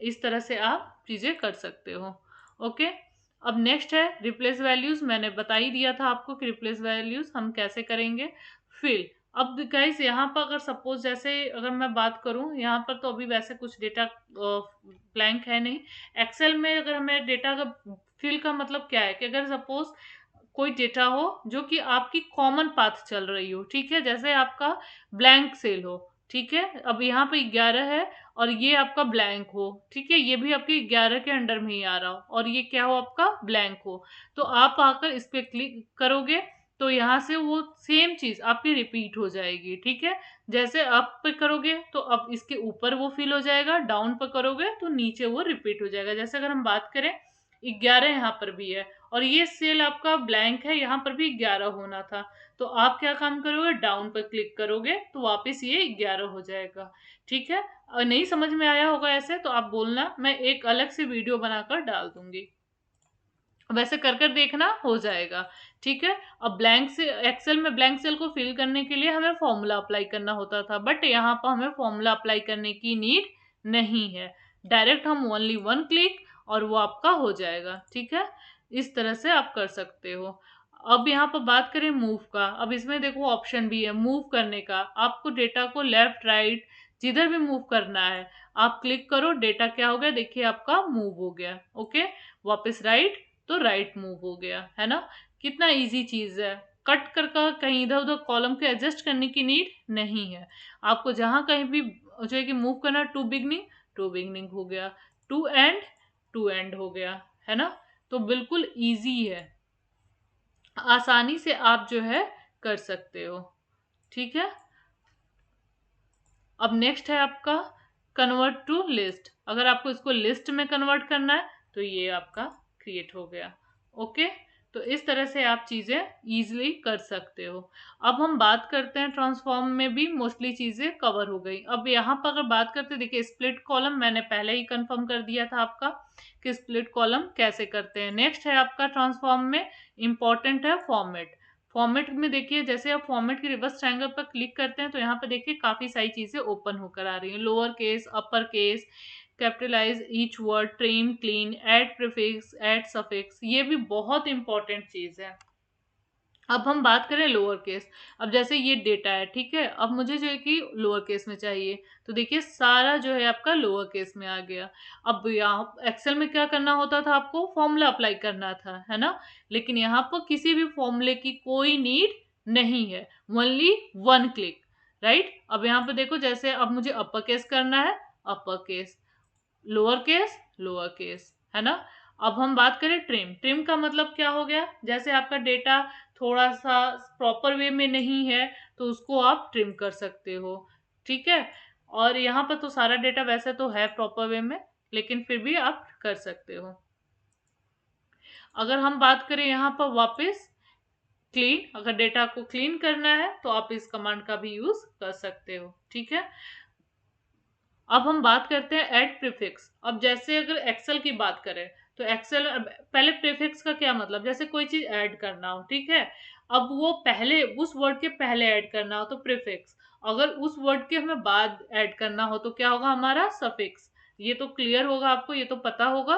इस तरह से आप चीजें कर सकते हो। ओके, अब नेक्स्ट है रिप्लेस वैल्यूज। मैंने बता ही दिया था आपको कि रिप्लेस वैल्यूज हम कैसे करेंगे। फिल, अब गाइस यहाँ पर अगर सपोज जैसे अगर मैं बात करूँ, यहाँ पर तो अभी वैसे कुछ डेटा ब्लैंक है नहीं। एक्सेल में अगर हमें डेटा का फिल का मतलब क्या है कि अगर सपोज कोई डेटा हो जो कि आपकी कॉमन पाथ चल रही हो, ठीक है, जैसे आपका ब्लैंक सेल हो, ठीक है, अब यहाँ पे 11 है और ये आपका ब्लैंक हो, ठीक है, ये भी आपके 11 के अंडर में ही आ रहा हो और ये क्या हो आपका ब्लैंक हो, तो आप आकर इस पे क्लिक करोगे तो यहाँ से वो सेम चीज आपकी रिपीट हो जाएगी, ठीक है, जैसे अप पे करोगे तो अब इसके ऊपर वो फिल हो जाएगा, डाउन पे करोगे तो नीचे वो रिपीट हो जाएगा। जैसे अगर हम बात करें 11 यहाँ पर भी है और ये सेल आपका ब्लैंक है, यहाँ पर भी 11 होना था, तो आप क्या काम करोगे, डाउन पर क्लिक करोगे तो वापस ये 11 हो जाएगा, ठीक है। और नहीं समझ में आया होगा ऐसे तो आप बोलना, मैं एक अलग से वीडियो बनाकर डाल दूंगी, वैसे कर कर देखना, हो जाएगा, ठीक है। अब ब्लैंक से एक्सेल में ब्लैंक सेल को फिल करने के लिए हमें फॉर्मूला अप्लाई करना होता था, बट यहाँ पर हमें फॉर्मूला अप्लाई करने की नीड नहीं है, डायरेक्ट हम ओनली वन क्लिक और वो आपका हो जाएगा, ठीक है। इस तरह से आप कर सकते हो। अब यहाँ पर बात करें मूव का, अब इसमें देखो ऑप्शन भी है मूव करने का, आपको डेटा को लेफ्ट राइट जिधर भी मूव करना है आप क्लिक करो, डेटा क्या हो गया देखिए आपका मूव हो गया, ओके, वापस राइट तो राइट मूव हो गया, है ना, कितना इजी चीज है, कट कर कर कहीं इधर उधर कॉलम के एडजस्ट करने की नीड नहीं है, आपको जहां कहीं भी जो है कि मूव करना, टू बिगनिंग हो गया, टू एंड हो गया, है ना, तो बिल्कुल इजी है, आसानी से आप जो है कर सकते हो, ठीक है। अब नेक्स्ट है आपका कन्वर्ट टू लिस्ट, अगर आपको इसको लिस्ट में कन्वर्ट करना है तो ये आपका क्रिएट हो गया, ओके, तो इस तरह से आप चीजें इजीली कर सकते हो। अब हम बात करते हैं ट्रांसफॉर्म में भी मोस्टली चीजें कवर हो गई। अब यहाँ पर अगर बात करते हैं, देखिए स्प्लिट कॉलम मैंने पहले ही कंफर्म कर दिया था आपका कि स्प्लिट कॉलम कैसे करते हैं। नेक्स्ट है आपका ट्रांसफॉर्म में इंपॉर्टेंट है फॉर्मेट। फॉर्मेट में देखिए जैसे आप फॉर्मेट के रिवर्स ट्रायंगल पर क्लिक करते हैं तो यहाँ पे देखिए काफी सारी चीजें ओपन होकर आ रही हैं, lower case, upper case, capitalize each word, trim, clean, add prefix, add suffix, ये भी बहुत इंपॉर्टेंट चीज है। अब हम बात करें लोअर केस, अब जैसे ये डेटा है, ठीक है, अब मुझे जो है कि लोअर केस में चाहिए तो देखिए सारा जो है आपका लोअर केस में आ गया। अब यहाँ एक्सेल में क्या करना होता था, आपको फॉर्मूला अप्लाई करना था, है ना, लेकिन यहाँ पर किसी भी फॉर्मूले की कोई नीड नहीं है, ओनली वन क्लिक, राइट। अब यहाँ पे देखो जैसे अब मुझे अपर केस करना है, अपर केस, लोअर केस, है ना। अब हम बात करें ट्रिम, ट्रिम का मतलब क्या हो गया, जैसे आपका डेटा थोड़ा सा प्रॉपर वे में नहीं है तो उसको आप ट्रिम कर सकते हो, ठीक है। और यहाँ पर तो सारा डेटा वैसे तो है प्रॉपर वे में, लेकिन फिर भी आप कर सकते हो। अगर हम बात करें यहाँ पर वापस क्लीन, अगर डेटा को क्लीन करना है तो आप इस कमांड का भी यूज कर सकते हो, ठीक है। अब हम बात करते हैं ऐड प्रीफिक्स। अब जैसे अगर एक्सेल की बात करें तो एक्सेल पहले प्रीफिक्स का क्या मतलब, जैसे कोई चीज ऐड करना हो, ठीक है, अब वो पहले उस वर्ड के पहले ऐड करना हो तो प्रीफिक्स, अगर उस वर्ड के हमें बाद ऐड करना हो तो क्या होगा हमारा सफिक्स। ये तो क्लियर होगा आपको, ये तो पता होगा।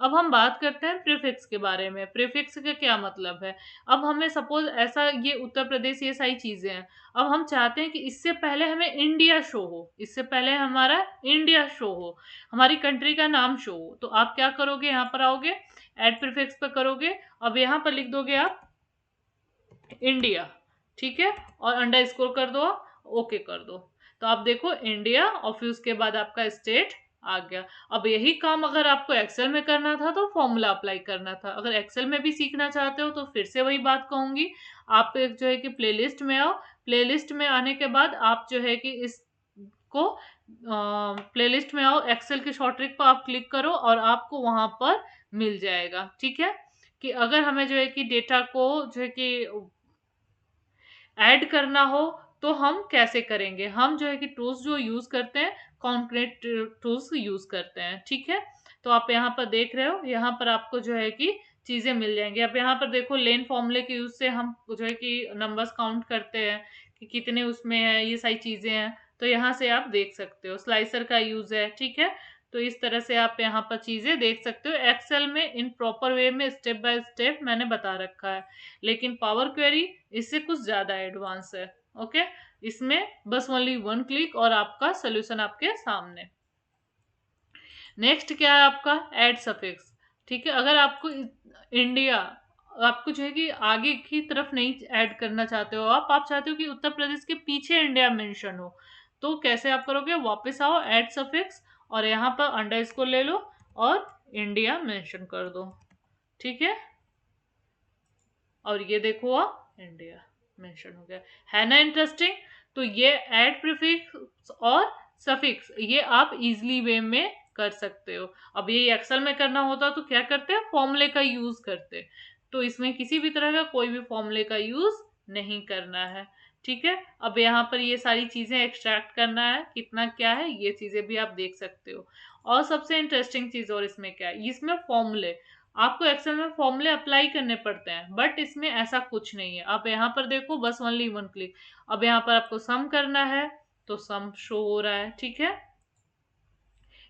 अब हम बात करते हैं प्रीफिक्स के बारे में, प्रीफिक्स का क्या मतलब है। अब हमें सपोज ऐसा, ये उत्तर प्रदेश, ये सारी चीजें हैं, अब हम चाहते हैं कि इससे पहले हमें इंडिया शो हो, इससे पहले हमारा इंडिया शो हो, हमारी कंट्री का नाम शो हो, तो आप क्या करोगे, यहाँ पर आओगे एड प्रीफिक्स पर करोगे, अब यहाँ पर लिख दोगे आप इंडिया, ठीक है, और अंडर स्कोर कर दो, ओके कर दो, तो आप देखो इंडिया और फिर उसके बाद आपका स्टेट आ गया। अब यही काम अगर आपको एक्सेल में करना था तो फॉर्मूला अप्लाई करना था, अगर एक्सेल में भी सीखना चाहते हो तो फिर से वही बात कहूंगी, आप जो है कि प्लेलिस्ट में आओ, प्लेलिस्ट में आने के बाद आप जो है कि इसको प्लेलिस्ट में आओ, एक्सेल की शॉर्ट ट्रिक पर आप क्लिक करो और आपको वहां पर मिल जाएगा, ठीक है, कि अगर हमें जो है कि डेटा को जो है कि ऐड करना हो तो हम कैसे करेंगे, हम जो है कि टूल्स जो यूज करते हैं कॉन्क्रीट टूल्स यूज करते हैं, ठीक है। तो आप यहाँ पर देख रहे हो, यहाँ पर आपको जो है कि चीजें मिल जाएंगी। अब यहाँ पर देखो लेन फॉर्मूले के यूज से हम जो है कि नंबर्स काउंट करते हैं कि कितने उसमें है, ये सारी चीजें हैं, तो यहाँ से आप देख सकते हो। स्लाइसर का यूज है, ठीक है, तो इस तरह से आप यहाँ पर चीजें देख सकते हो। एक्सेल में इन प्रॉपर वे में स्टेप बाय स्टेप मैंने बता रखा है, लेकिन पावर क्वेरी इससे कुछ ज्यादा एडवांस है, ओके। इसमें बस ओनली वन क्लिक और आपका सोल्यूशन आपके सामने। नेक्स्ट क्या है आपका ऐड सफिक्स, ठीक है, अगर आपको इंडिया आपको जो है कि आगे की तरफ नहीं ऐड करना चाहते हो, आप चाहते हो कि उत्तर प्रदेश के पीछे इंडिया मेंशन हो, तो कैसे आप करोगे, वापस आओ, ऐड सफिक्स, और यहाँ पर अंडरस्कोर ले लो और इंडिया मेंशन कर दो। ठीक है, और ये देखो आप इंडिया मेंशन हो गया, है ना इंटरेस्टिंग। तो ये ऐड प्रीफिक्स और सफिक्स ये आप इजीली वे में कर सकते हो। अब ये एक्सेल में करना होता तो क्या करते हैं, फॉर्मूले का यूज करते, तो इसमें किसी भी तरह का कोई भी फॉर्मूले का यूज नहीं करना है। ठीक है, अब यहाँ पर ये सारी चीजें एक्सट्रैक्ट करना है, कितना क्या है ये चीजें भी आप देख सकते हो। और सबसे इंटरेस्टिंग चीज और इसमें क्या है, इसमें फॉर्मूले, आपको एक्सेल में फॉर्मूले अप्लाई करने पड़ते हैं, बट इसमें ऐसा कुछ नहीं है। आप यहाँ पर देखो, बस ओनली वन क्लिक। अब यहाँ पर आपको सम करना है तो सम शो हो रहा है। ठीक है,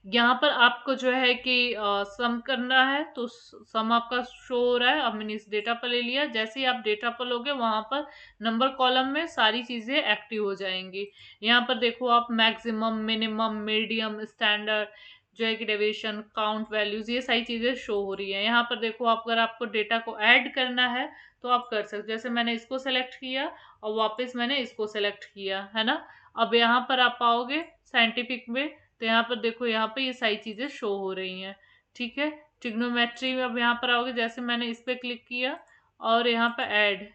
यहाँ पर आपको जो है कि सम करना है तो सम आपका शो हो रहा है। अब मैंने इस डेटा पर ले लिया, जैसे ही आप डेटा पर लोगे वहां पर नंबर कॉलम में सारी चीजें एक्टिव हो जाएंगी। यहाँ पर देखो आप मैक्सिमम, मिनिमम, मीडियम, स्टैंडर्ड, जो है कि डेविएशन, काउंट, वैल्यूज, ये सारी चीजें शो हो रही है। यहाँ पर देखो आप, अगर आपको डेटा को ऐड करना है तो आप कर सकते, जैसे मैंने इसको सेलेक्ट किया और वापस मैंने इसको सेलेक्ट किया, है ना। अब यहाँ पर आप आओगे साइंटिफिक में, तो यहाँ पर देखो, यहाँ पे ये सारी चीजें शो हो रही हैं। ठीक है, ट्रिग्नोमेट्री में अब यहाँ पर आओगे, जैसे मैंने इस पे क्लिक किया और यहाँ पे ऐड।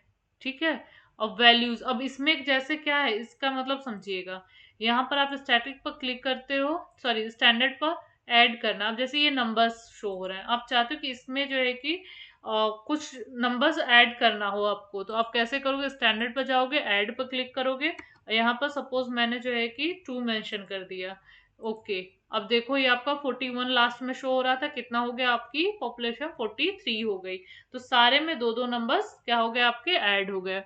ठीक है, अब वैल्यूज, अब इसमें जैसे क्या है, इसका मतलब समझिएगा, यहाँ पर आप स्टैटिक पर क्लिक करते हो, सॉरी स्टैंडर्ड पर ऐड करना। अब जैसे ये नंबर्स शो हो रहे हैं, आप चाहते हो कि इसमें जो है कि कुछ नंबर्स ऐड करना हो आपको, तो आप कैसे करोगे, स्टैंडर्ड पर जाओगे, ऐड पर क्लिक करोगे, यहाँ पर सपोज मैंने जो है कि 2 मेंशन कर दिया। ओके, अब देखो ये आपका 41 लास्ट में शो हो रहा था, कितना हो गया, आपकी पॉपुलेशन 43 हो गई। तो सारे में दो दो नंबर्स क्या हो गए, आपके ऐड हो गए।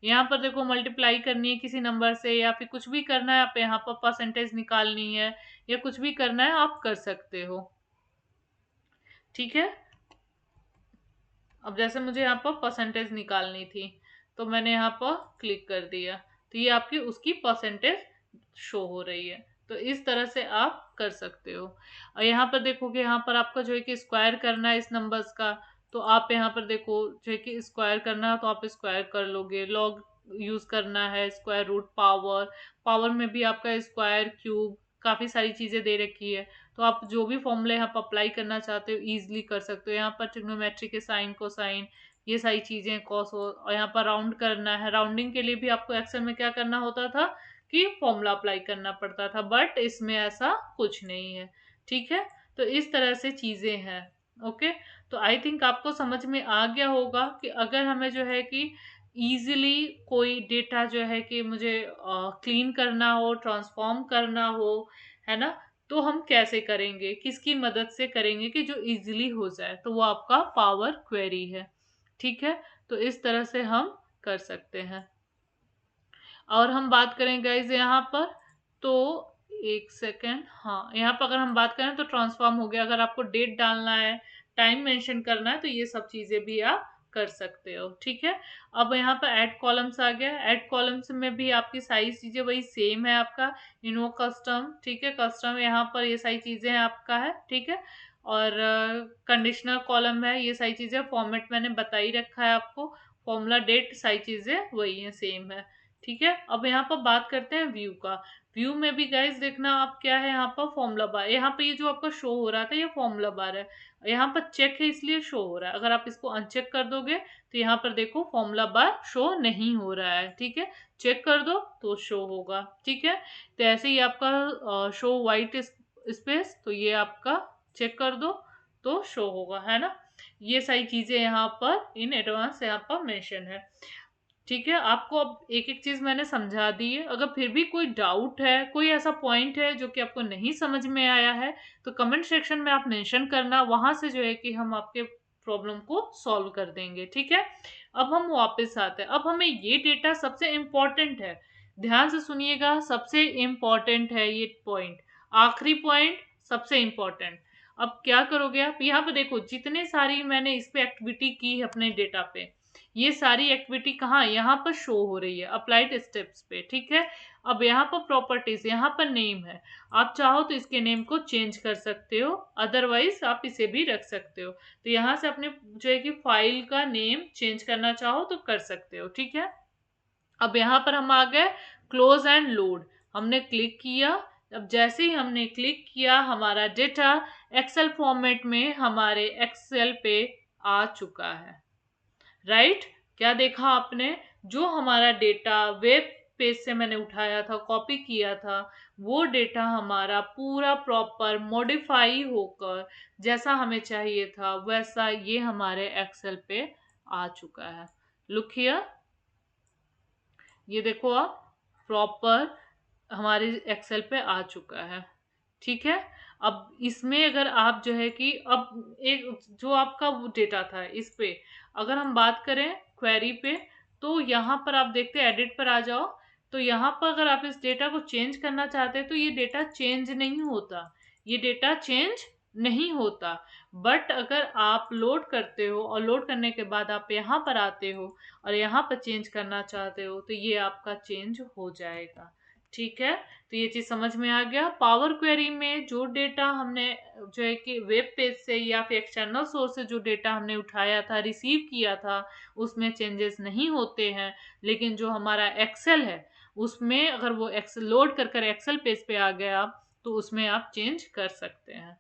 यहाँ पर देखो मल्टीप्लाई करनी है किसी नंबर से, या फिर कुछ भी करना है, आप यहाँ पर परसेंटेज निकालनी है या कुछ भी करना है, आप कर सकते हो। ठीक है, अब जैसे मुझे यहाँ पर परसेंटेज निकालनी थी तो मैंने यहाँ पर क्लिक कर दिया, तो ये आपकी उसकी परसेंटेज शो हो रही है। तो इस तरह से आप कर सकते हो। और यहाँ पर देखोगे, यहाँ पर आपका जो है कि स्क्वायर करना है इस नंबर्स का, तो आप यहाँ पर देखो जो है कि स्क्वायर करना है तो आप स्क्वायर कर लोगे। लॉग यूज करना है, स्क्वायर रूट, पावर, पावर में भी आपका स्क्वायर, क्यूब, काफी सारी चीजें दे रखी है। तो आप जो भी फॉर्मूले यहाँ पर अप्लाई करना चाहते हो इजीली कर सकते हो। यहाँ पर ट्रिग्नोमेट्री के साइन, कोसाइन, ये सारी चीजें, कॉस, और यहाँ पर राउंड करना है, राउंडिंग के लिए भी आपको एक्सेल में क्या करना होता था कि फॉर्मूला अप्लाई करना पड़ता था, बट इसमें ऐसा कुछ नहीं है। ठीक है, तो इस तरह से चीजें हैं। ओके, तो आई थिंक आपको समझ में आ गया होगा कि अगर हमें जो है कि इजीली कोई डेटा जो है कि मुझे क्लीन करना हो, ट्रांसफॉर्म करना हो, है ना, तो हम कैसे करेंगे, किसकी मदद से करेंगे कि जो इजीली हो जाए, तो वो आपका पावर क्वेरी है। ठीक है, तो इस तरह से हम कर सकते हैं। और हम बात करें गाइज यहाँ पर, तो एक सेकेंड, हाँ, यहाँ पर अगर हम बात करें तो ट्रांसफॉर्म हो गया। अगर आपको डेट डालना है, टाइम मेंशन करना है, तो ये सब चीजें भी आप कर सकते हो। ठीक है, अब यहाँ पर ऐड कॉलम्स आ गया। ऐड कॉलम्स में भी आपकी सारी चीजें वही सेम है आपका, इनो कस्टम। ठीक है, कस्टम यहाँ पर ये सारी चीजें आपका है। ठीक है, और कंडीशनल कॉलम है, ये सारी चीजें, फॉर्मेट मैंने बता ही रखा है आपको, फॉर्मूला, डेट, सारी चीजें वही है, सेम है। ठीक है, अब यहाँ पर बात करते हैं व्यू का। व्यू में भी गाइस देखना आप, क्या है यहाँ पर, फॉर्मूला बार। यहाँ पर ये जो आपका शो हो रहा था ये फॉर्मूला बार है, यहाँ पर चेक है इसलिए शो हो रहा है। अगर आप इसको अनचेक कर दोगे तो यहाँ पर देखो फॉर्मूला बार शो नहीं हो रहा है। ठीक है, चेक कर दो तो शो होगा। ठीक है, तो ऐसे ही आपका शो वाइट स्पेस, तो ये आपका चेक कर दो तो शो होगा, है ना। ये सारी चीजें यहाँ पर इन एडवांस यहाँ पर मेंशन है। ठीक है, आपको अब एक एक चीज मैंने समझा दी है। अगर फिर भी कोई डाउट है, कोई ऐसा पॉइंट है जो कि आपको नहीं समझ में आया है, तो कमेंट सेक्शन में आप मेंशन करना, वहां से जो है कि हम आपके प्रॉब्लम को सॉल्व कर देंगे। ठीक है, अब हम वापस आते हैं। अब हमें ये डेटा सबसे इम्पोर्टेंट है, ध्यान से सुनिएगा, सबसे इम्पोर्टेंट है ये पॉइंट, आखिरी पॉइंट सबसे इम्पोर्टेंट। अब क्या करोगे आप, यहाँ पे देखो जितने सारी मैंने इस पे एक्टिविटी की है अपने डेटा पे, ये सारी एक्टिविटी कहाँ यहाँ पर शो हो रही है अप्लाइड स्टेप्स पे, ठीक है। अब यहाँ पर प्रॉपर्टीज, यहाँ पर नेम है, आप चाहो तो इसके नेम को चेंज कर सकते हो, अदरवाइज आप इसे भी रख सकते हो। तो यहाँ से अपने जो है कि फाइल का नेम चेंज करना चाहो तो कर सकते हो, ठीक है। अब यहाँ पर हम आ गए क्लोज एंड लोड, हमने क्लिक किया। अब जैसे ही हमने क्लिक किया हमारा डेटा एक्सेल फॉर्मेट में हमारे एक्सेल पे आ चुका है, राइट। क्या देखा आपने, जो हमारा डेटा वेब पेज से मैंने उठाया था, कॉपी किया था, वो डेटा हमारा पूरा प्रॉपर मॉडिफाई होकर जैसा हमें चाहिए था वैसा ये हमारे एक्सेल पे आ चुका है। लुक हियर, ये देखो आप, प्रॉपर हमारे एक्सेल पे आ चुका है, ठीक है। अब इसमें अगर आप जो है कि अब एक जो आपका वो डेटा था इस पे अगर हम बात करें क्वेरी पे, तो यहाँ पर आप देखते हैं एडिट पर आ जाओ, तो यहाँ पर अगर आप इस डेटा को चेंज करना चाहते हैं तो ये डेटा चेंज नहीं होता, ये डेटा चेंज नहीं होता। बट अगर आप लोड करते हो और लोड करने के बाद आप यहाँ पर आते हो और यहाँ पर चेंज करना चाहते हो तो ये आपका चेंज हो जाएगा, ठीक है। तो ये चीज समझ में आ गया। पावर क्वेरी में जो डेटा हमने जो है कि वेब पेज से या फिर एक्सटर्नल सोर्स से जो डेटा हमने उठाया था, रिसीव किया था, उसमें चेंजेस नहीं होते हैं। लेकिन जो हमारा एक्सेल है उसमें अगर वो एक्सेल लोड कर एक्सेल पेज पे आ गया तो उसमें आप चेंज कर सकते हैं,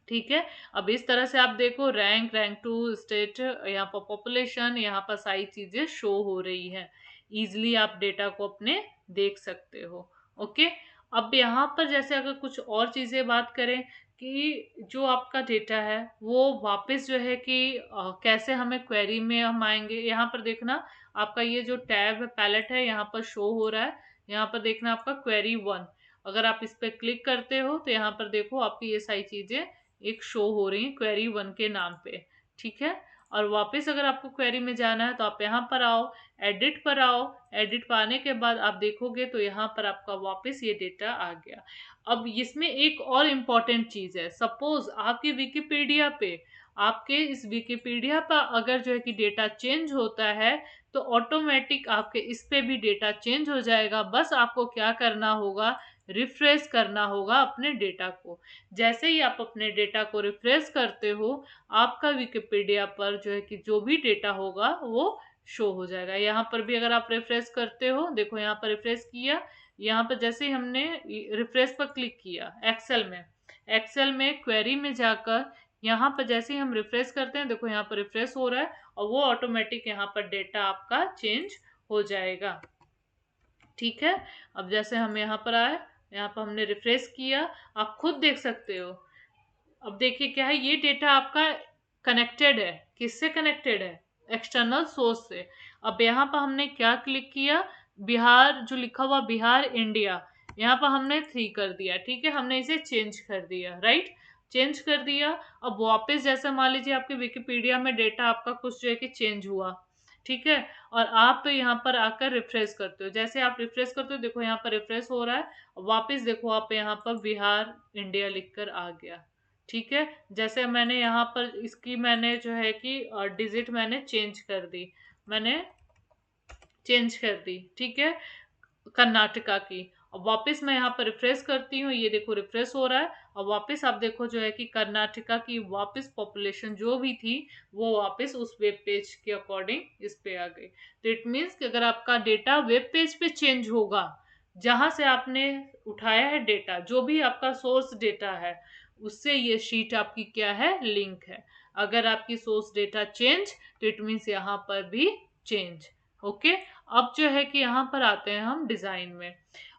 ठीक है। अब इस तरह से आप देखो रैंक, रैंक टू, स्टेट, यहाँ पर पॉपुलेशन, यहाँ पर सारी चीजें शो हो रही हैं। इजिली आप डेटा को अपने देख सकते हो, ओके। अब यहाँ पर जैसे अगर कुछ और चीजें बात करें कि जो आपका डेटा है वो वापस जो है कि कैसे हमें क्वेरी में हम आएंगे, यहाँ पर देखना आपका ये जो टैब है, पैलेट है, यहाँ पर शो हो रहा है। यहाँ पर देखना आपका क्वेरी 1, अगर आप इस पर क्लिक करते हो तो यहाँ पर देखो आपकी ये सारी चीजें एक शो हो रही है क्वेरी 1 के नाम पे, ठीक है। और वापस अगर आपको क्वेरी में जाना है तो आप यहाँ पर आओ, एडिट पर आओ, एडिट पर आने के बाद आप देखोगे तो यहाँ पर आपका वापस ये डेटा आ गया। अब इसमें एक और इम्पॉर्टेंट चीज है, सपोज आपकी विकिपीडिया पे, आपके इस विकिपीडिया पर अगर जो है कि डेटा चेंज होता है तो ऑटोमेटिक आपके इस पे भी डेटा चेंज हो जाएगा। बस आपको क्या करना होगा, रिफ्रेश करना होगा अपने डेटा को। जैसे ही आप अपने डेटा को रिफ्रेश करते हो आपका विकिपीडिया पर जो है कि जो भी डेटा होगा वो शो हो जाएगा। यहाँ पर भी अगर आप रिफ्रेश करते हो, देखो यहाँ पर रिफ्रेश किया, यहाँ पर जैसे ही हमने रिफ्रेश पर क्लिक किया एक्सेल में क्वेरी में जाकर यहाँ पर जैसे ही हम रिफ्रेश करते हैं, देखो यहाँ पर रिफ्रेश हो रहा है और वो ऑटोमेटिक यहाँ पर डेटा आपका चेंज हो जाएगा, ठीक है। अब जैसे हम यहाँ पर आए, यहाँ पर हमने रिफ्रेश किया, आप खुद देख सकते हो। अब देखिए क्या है, ये डेटा आपका कनेक्टेड है, किससे कनेक्टेड है, एक्सटर्नल सोर्स से। अब यहाँ पर हमने क्या क्लिक किया, बिहार जो लिखा हुआ बिहार इंडिया, यहाँ पर हमने 3 कर दिया, ठीक है, हमने इसे चेंज कर दिया, राइट, चेंज कर दिया। अब वापस जैसे मान लीजिए आपके विकिपीडिया में डेटा आपका कुछ जो है कि चेंज हुआ, ठीक है, और आप यहाँ पर आकर रिफ्रेश करते हो, जैसे आप रिफ्रेश करते हो देखो यहाँ पर रिफ्रेश हो रहा है, वापस देखो आप यहाँ पर बिहार इंडिया लिखकर आ गया, ठीक है। जैसे मैंने यहाँ पर इसकी मैंने जो है कि डिजिट मैंने चेंज कर दी, मैंने चेंज कर दी, ठीक है, कर्नाटका की। अब वापस मैं यहाँ पर रिफ्रेश करती हूँ, ये देखो रिफ्रेश हो रहा है और वापस आप देखो जो है कि कर्नाटका की वापस पॉपुलेशन जो भी थी वो वापस उस वेब पेज के अकॉर्डिंग इस पे आ गई। तो इट मीन्स कि अगर आपका डेटा वेब पेज पे चेंज होगा, जहां से आपने उठाया है डेटा, जो भी आपका सोर्स डेटा है उससे ये शीट आपकी क्या है, लिंक है। अगर आपकी सोर्स डेटा चेंज तो इट मीन्स यहाँ पर भी चेंज, ओके। अब जो है कि यहाँ पर आते हैं हम डिजाइन में।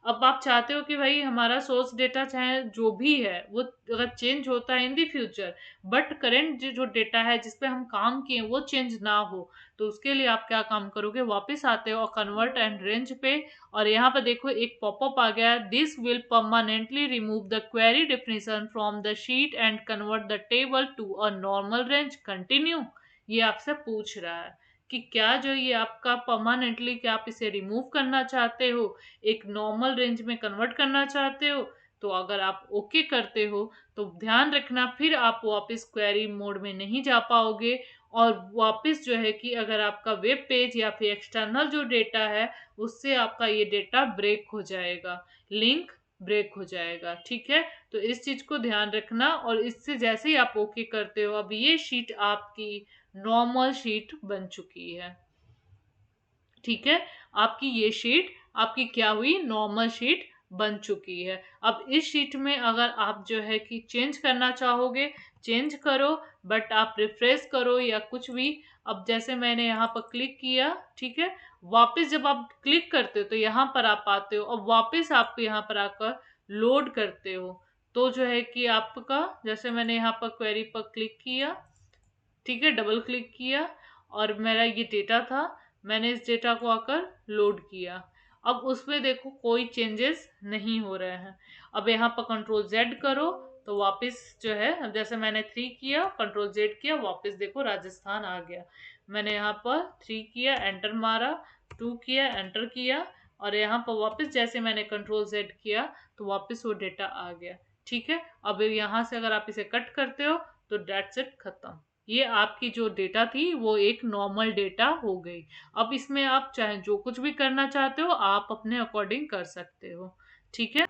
अब आप चाहते हो कि भाई हमारा सोर्स डेटा चाहे जो भी है वो अगर चेंज होता है इन दी फ्यूचर, बट करेंट जो डेटा है जिस पे हम काम किए वो चेंज ना हो, तो उसके लिए आप क्या काम करोगे, वापस आते हो कन्वर्ट एंड रेंज पे, और यहाँ पर देखो एक पॉपअप आ गया, this will permanently remove the query definition from the sheet and convert the table to a normal range, continue. ये आपसे पूछ रहा है कि क्या जो ये आपका परमानेंटली क्या आप इसे रिमूव करना चाहते हो, एक नॉर्मल रेंज में कन्वर्ट करना चाहते हो। तो अगर आप ओके करते हो तो ध्यान रखना फिर आप वापस क्वेरी मोड में नहीं जा पाओगे और वापस जो है कि अगर आपका वेब पेज या फिर एक्सटर्नल जो डेटा है उससे आपका ये डेटा ब्रेक हो जाएगा, लिंक ब्रेक हो जाएगा। ठीक है, तो इस चीज को ध्यान रखना। और इससे जैसे ही आप ओके करते हो, अब ये शीट आपकी नॉर्मल शीट बन चुकी है। ठीक है, आपकी ये शीट आपकी क्या हुई, नॉर्मल शीट बन चुकी है। अब इस शीट में अगर आप जो है कि चेंज करना चाहोगे, चेंज करो, बट आप रिफ्रेश करो या कुछ भी। अब जैसे मैंने यहाँ पर क्लिक किया, ठीक है, वापस जब आप क्लिक करते हो तो यहाँ पर आप आते हो, अब वापस आप यहाँ पर आकर लोड करते हो, तो जो है कि आपका, जैसे मैंने यहाँ पर क्वेरी पर क्लिक किया, ठीक है, डबल क्लिक किया और मेरा ये डेटा था, मैंने इस डेटा को आकर लोड किया। अब उसमें देखो कोई चेंजेस नहीं हो रहे हैं। अब यहाँ पर कंट्रोल जेड करो तो वापस जो है, अब जैसे मैंने 3 किया, कंट्रोल जेड किया, वापस देखो राजस्थान आ गया। मैंने यहाँ पर 3 किया, एंटर मारा, 2 किया, एंटर किया, और यहाँ पर वापस जैसे मैंने कंट्रोल जेड किया तो वापस वो डेटा आ गया। ठीक है, अब यहाँ से अगर आप इसे कट करते हो तो डेट्स इट, खत्म। ये आपकी जो डेटा थी वो एक नॉर्मल डेटा हो गई। अब इसमें आप चाहे जो कुछ भी करना चाहते हो आप अपने अकॉर्डिंग कर सकते हो। ठीक है,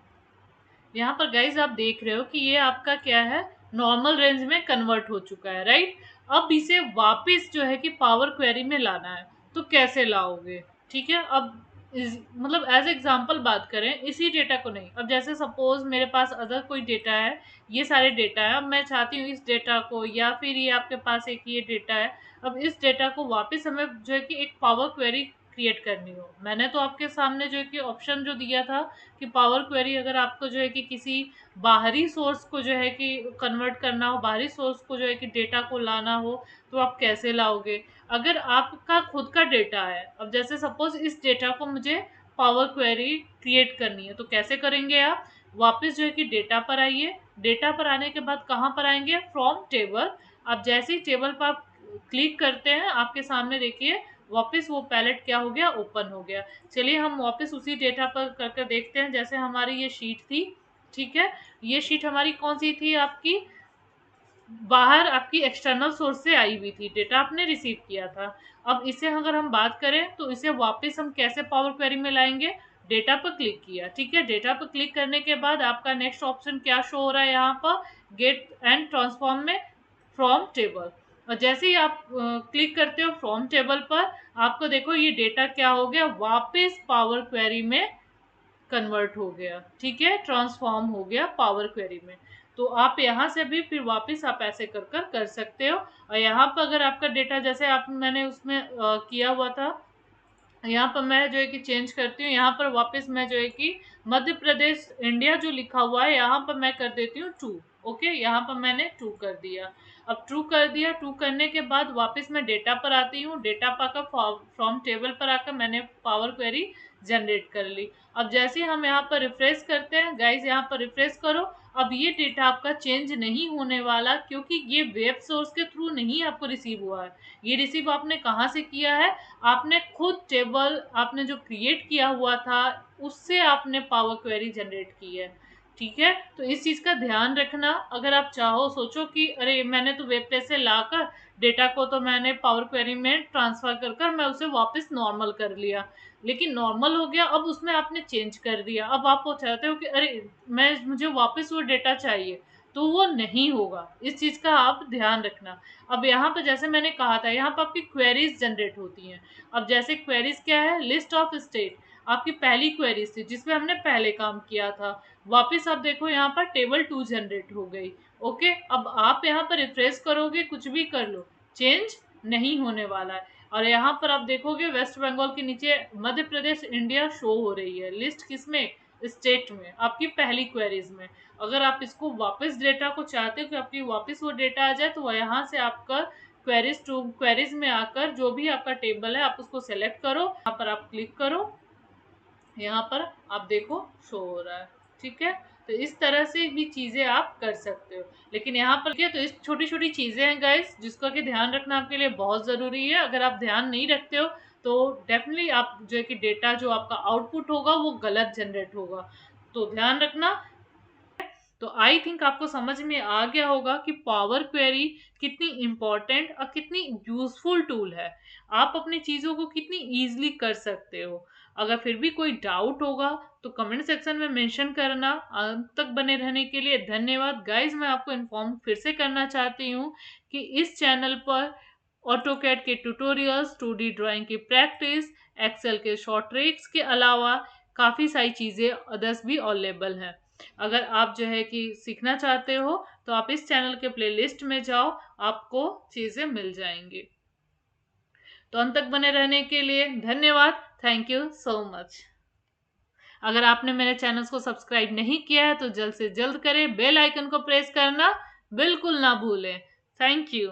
यहाँ पर गाइज आप देख रहे हो कि ये आपका क्या है, नॉर्मल रेंज में कन्वर्ट हो चुका है, राइट। अब इसे वापस जो है कि पावर क्वेरी में लाना है, तो कैसे लाओगे? ठीक है, अब मतलब एज एग्जांपल बात करें, इसी डेटा को नहीं, अब जैसे सपोज मेरे पास अदर कोई डेटा है, ये सारे डेटा है, अब मैं चाहती हूँ इस डेटा को, या फिर ये आपके पास एक ये डेटा है, अब इस डेटा को वापस हमें जो है कि एक पावर क्वेरी क्रिएट करनी हो। मैंने तो आपके सामने जो है कि ऑप्शन जो दिया था कि पावर क्वेरी अगर आपको जो है कि किसी बाहरी सोर्स को जो है कि कन्वर्ट करना हो, बाहरी सोर्स को जो है कि डेटा को लाना हो, तो आप कैसे लाओगे? अगर आपका खुद का डेटा है, अब जैसे सपोज इस डेटा को मुझे पावर क्वेरी क्रिएट करनी है, तो कैसे करेंगे आप? वापस जो है कि डेटा पर आइए, डेटा पर आने के बाद कहाँ पर आएंगे, फ्रॉम टेबल। अब जैसे ही टेबल पर आप क्लिक करते हैं, आपके सामने देखिए वापस वो पैलेट क्या हो गया, ओपन हो गया। चलिए हम वापस उसी डेटा पर करके देखते हैं। जैसे हमारी ये शीट थी, ठीक है, ये शीट हमारी कौन सी थी, आपकी बाहर आपकी एक्सटर्नल सोर्स से आई हुई थी, डेटा आपने रिसीव किया था। अब इसे अगर हम बात करें तो इसे वापस हम कैसे पावर क्वेरी में लाएंगे, डेटा पर क्लिक किया, ठीक है, डेटा पर क्लिक करने के बाद आपका नेक्स्ट ऑप्शन क्या शो हो रहा है यहाँ पर, गेट एंड ट्रांसफॉर्म में फ्रॉम टेबल। और जैसे ही आप क्लिक करते हो फ्रॉम टेबल पर, आपको देखो ये डेटा क्या हो गया, वापस पावर क्वेरी में कन्वर्ट हो गया। ठीक है, ट्रांसफॉर्म हो गया पावर क्वेरी में। तो आप यहाँ से भी फिर वापस आप ऐसे कर सकते हो। और यहाँ पर अगर आपका डेटा जैसे आप मैंने उसमें किया हुआ था, यहाँ पर मैं जो है कि चेंज करती हूँ, यहाँ पर वापस मैं जो है कि मध्य प्रदेश इंडिया जो लिखा हुआ है यहाँ पर मैं कर देती हूँ 2। ओके, यहाँ पर मैंने 2 कर दिया। अब 2 कर दिया, 2 करने के बाद वापस मैं डेटा पर आती हूँ, डेटा पाकर फ्रॉम टेबल पर आकर मैंने पावर क्वेरी जनरेट कर ली। अब जैसे ही हम यहाँ पर रिफ्रेश करते हैं, गाइज यहाँ पर रिफ्रेश करो, अब ये डेटा आपका चेंज नहीं होने वाला, क्योंकि ये वेब सोर्स के थ्रू नहीं आपको रिसीव हुआ है। ये रिसीव आपने कहाँ से किया है, आपने खुद टेबल आपने जो क्रिएट किया हुआ था उससे आपने पावर क्वेरी जनरेट की है। ठीक है, तो इस चीज का ध्यान रखना। अगर आप चाहो, सोचो कि अरे मैंने तो वेब पेज से लाकर डेटा को तो मैंने पावर क्वेरी में ट्रांसफर कर मैं उसे वापस नॉर्मल कर लिया, लेकिन नॉर्मल हो गया, अब उसमें आपने चेंज कर दिया, अब आप वो चाहते हो कि अरे मुझे वापस वो डेटा चाहिए, तो वो नहीं होगा। इस चीज का आप ध्यान रखना। अब यहाँ पर जैसे मैंने कहा था, यहाँ पर आपकी क्वेरीज जनरेट होती हैं। अब जैसे क्वेरीज क्या है, लिस्ट ऑफ स्टेट आपकी पहली क्वेरीज थी जिसमें हमने पहले काम किया था, वापस आप देखो यहाँ पर टेबल 2 जनरेट हो गई। ओके, अब आप यहाँ पर रिफ्रेश करोगे, कुछ भी कर लो, चेंज नहीं होने वाला है। और यहाँ पर आप देखोगे वेस्ट बंगाल के नीचे मध्य प्रदेश इंडिया शो हो रही है, लिस्ट किसमें, स्टेट में, आपकी पहली क्वेरीज में। अगर आप इसको वापस डेटा को चाहते हो कि आपकी वापस वो डेटा आ जाए, तो यहाँ से आपका क्वेरीज में आकर जो भी आपका टेबल है आप उसको सेलेक्ट करो, यहाँ पर आप क्लिक करो, यहाँ पर आप देखो शो हो रहा है। ठीक है, तो इस तरह से भी चीजें आप कर सकते हो। लेकिन यहाँ पर क्या, तो इस छोटी छोटी चीजें हैं गाइस जिसका कि ध्यान रखना आपके लिए बहुत जरूरी है। अगर आप ध्यान नहीं रखते हो तो डेफिनेटली आप जो है कि डेटा जो आपका आउटपुट होगा वो गलत जनरेट होगा, तो ध्यान रखना। तो आई थिंक आपको समझ में आ गया होगा कि पावर क्वेरी कितनी इंपॉर्टेंट और कितनी यूजफुल टूल है। आप अपनी चीज़ों को कितनी ईजिली कर सकते हो। अगर फिर भी कोई डाउट होगा तो कमेंट सेक्शन में मेंशन करना। अंत तक बने रहने के लिए धन्यवाद गाइज। मैं आपको इन्फॉर्म फिर से करना चाहती हूँ कि इस चैनल पर ऑटोकैड के ट्यूटोरियल्स, 2D ड्राइंग की प्रैक्टिस, एक्सेल के शॉर्ट ट्रिक्स के अलावा काफ़ी सारी चीज़ें अदर्स भी अवेलेबल हैं। अगर आप जो है कि सीखना चाहते हो तो आप इस चैनल के प्लेलिस्ट में जाओ, आपको चीज़ें मिल जाएंगी। तो अंत तक बने रहने के लिए धन्यवाद। Thank you so much. अगर आपने मेरे चैनल को सब्सक्राइब नहीं किया है तो जल्द से जल्द करें। बेल आइकन को प्रेस करना बिल्कुल ना भूलें। Thank you.